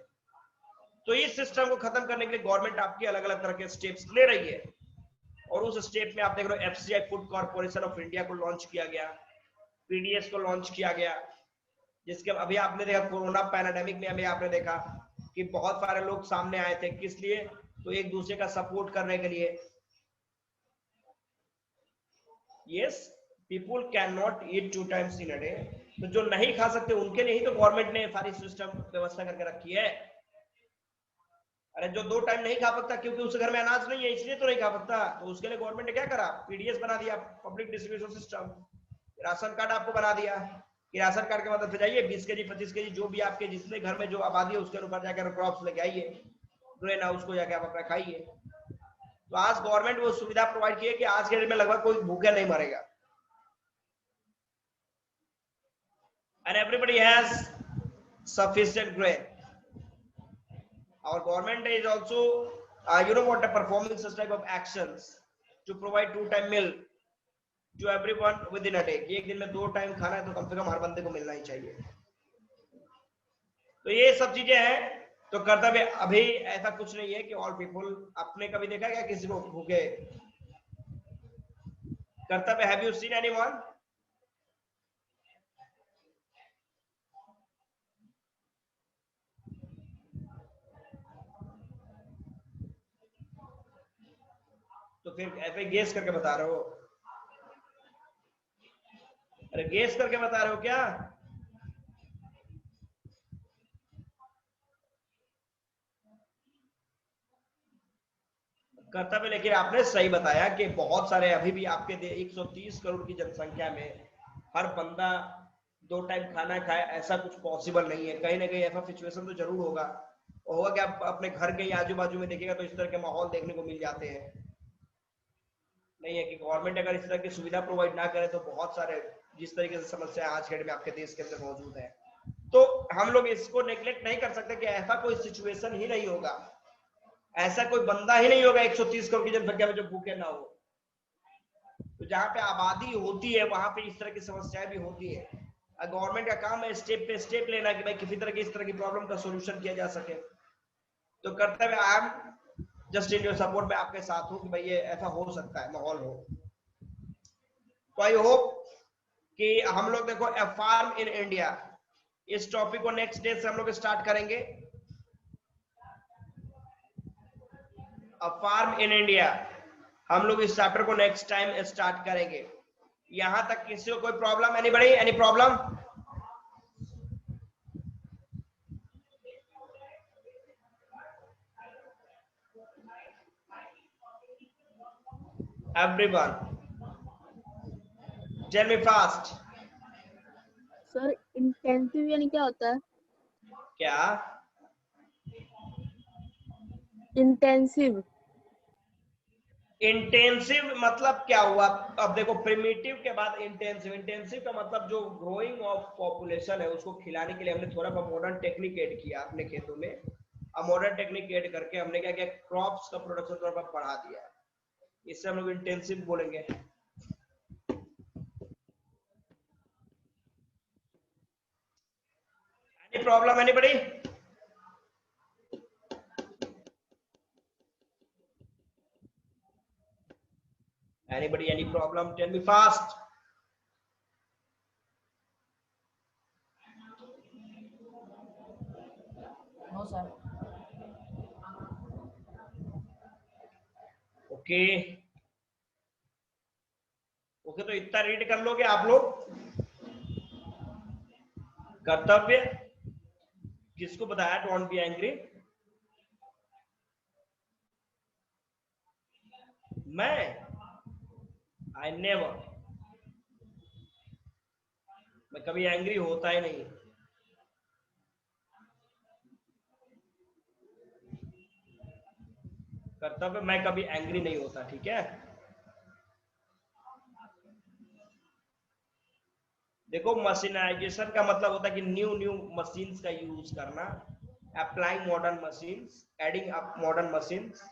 तो इस सिस्टम को खत्म करने के लिए गवर्नमेंट आपकी अलग अलग तरह के स्टेप्स ले रही है, और उस स्टेप में आप देख रहे हो FCI food corporation of India को लॉन्च किया गया, पीडीएस को लॉन्च किया गया, जिसके अभी आपने देखा कोरोना पैंडेमिक में अभी आपने देखा कि बहुत सारे लोग सामने आए थे, किस लिए? तो एक दूसरे का सपोर्ट करने के लिए। Yes, people can not eat 2 times in a day, तो जो नहीं खा सकते उनके लिए ही तो गवर्नमेंट ने सारी सिस्टम व्यवस्था करके रखी है। अरे जो 2 टाइम नहीं खा सकता क्योंकि उसके घर में अनाज नहीं है इसलिए तो नहीं खा सकता, तो उसके लिए गवर्नमेंट ने क्या करा? पीडीएस बना दिया, public distribution system. Ration card आपको बना दिया कि राशन कार्ड के मदद से जाइए 20 केजी 25 केजी जो भी आपके जिसमें घर में जो आबादी है उसके अनुसार जाकर क्रॉप्स लेके आइए, ग्रेन हाउस को जाके आप अपना खाइए। तो आज गवर्नमेंट वो सुविधा प्रोवाइड की है कि आज के डेट में लगभग कोई भूखे नहीं मरेगा। And everybody has sufficient grain. Our government is also, performing such type of actions to provide 2 time meal to everyone within a day. एक दिन में 2 टाइम खाना है तो कम से कम हर बंदे को मिलना ही चाहिए। तो ये सब चीजें हैं। तो कर्तव्य अभी ऐसा कुछ नहीं है कि ऑल पीपल, आपने कभी देखा क्या किसी को भूखे? कर्तव्य, हैव यू सीन एनीवन? तो फिर ऐसे गेस करके बता रहे हो? अरे गेस करके बता रहे हो क्या? कर्तव्य, लेकिन आपने सही बताया कि बहुत सारे अभी भी आपके 130 करोड़ की जनसंख्या में हर बंदा 2 टाइम खाना खाए, ऐसा कुछ पॉसिबल नहीं है। कहीं ना कहीं ऐसा सिचुएशन तो जरूर होगा, और होगा कि आप अपने घर के आजू बाजू में देखिएगा तो इस तरह के माहौल देखने को मिल जाते हैं। नहीं है कि गवर्नमेंट अगर इस तरह की सुविधा प्रोवाइड ना करे तो बहुत सारे जिस तरीके से समस्या आज के डेट में आपके देश के अंदर मौजूद है, तो हम लोग इसको नेग्लेक्ट नहीं कर सकते कि ऐसा कोई सिचुएशन ही नहीं होगा, ऐसा कोई बंदा ही नहीं होगा 130 करोड़ की जनसंख्या में जो भूखे ना हो। तो जहां पे आबादी होती है वहां पे इस तरह की समस्याएं भी होती है। गवर्नमेंट का काम है स्टेप पे स्टेप लेना कि भाई किसी तरह की इस तरह की प्रॉब्लम का सॉल्यूशन किया जा सके। तो कर्तव्य, I am just in your support, में आपके साथ हूं कि भाई ये ऐसा हो सकता है, माहौल हो। तो आई होप कि हम लोग देखो ए फार्म इन इंडिया, इस टॉपिक को नेक्स्ट डे से हम लोग स्टार्ट करेंगे। अ फार्म इन इंडिया हम लोग इस चैप्टर को नेक्स्ट टाइम स्टार्ट करेंगे। यहां तक किसी को कोई problem? Anybody, any problem? Everyone tell me fast. Sir intensive यानी क्या होता है? क्या इंटेंसिव? इंटेंसिव मतलब क्या हुआ? अब देखो, प्रिमिटिव के बाद इंटेंसिव। इंटेंसिव का मतलब जो ग्रोइंग ऑफ पॉपुलेशन है उसको खिलाने के लिए हमने थोड़ा सा मॉडर्न टेक्निक ऐड किया अपने खेतों में। अब मॉडर्न टेक्निक ऐड करके हमने क्या किया, क्रॉप्स का प्रोडक्शन थोड़ा सा बढ़ा दिया, इससे हम लोग इंटेंसिव बोलेंगे। Problem anybody? Anybody, any problem? Tell me fast. No, sir. Okay okay, तो इतना रीड कर लोगे आप लोग। कर्तव्य किसको बताया? Don't be angry. मैं आई नेवर, मैं कभी एंग्री होता ही नहीं। कर्तव्य मैं कभी एंग्री नहीं होता, ठीक है। देखो मशीनाइजेशन का मतलब होता है कि न्यू न्यू मशीन्स का यूज करना, applying modern machines, adding up modern machines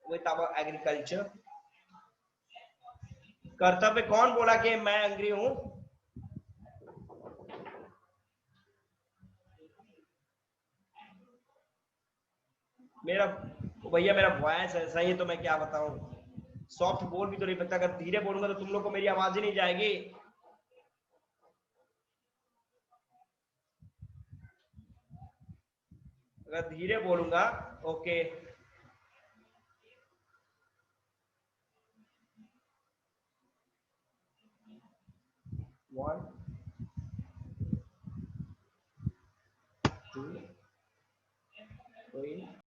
with our agriculture. कर्तव्य कौन बोला कि मैं एंग्री हूं? मेरा भैया मेरा वॉइस ऐसा ही है, तो मैं क्या बताऊं। सॉफ्ट बोल भी तो नहीं सकता, अगर धीरे बोलूंगा तो तुम लोग को मेरी आवाज ही नहीं जाएगी। अगर धीरे बोलूंगा, ओके। वन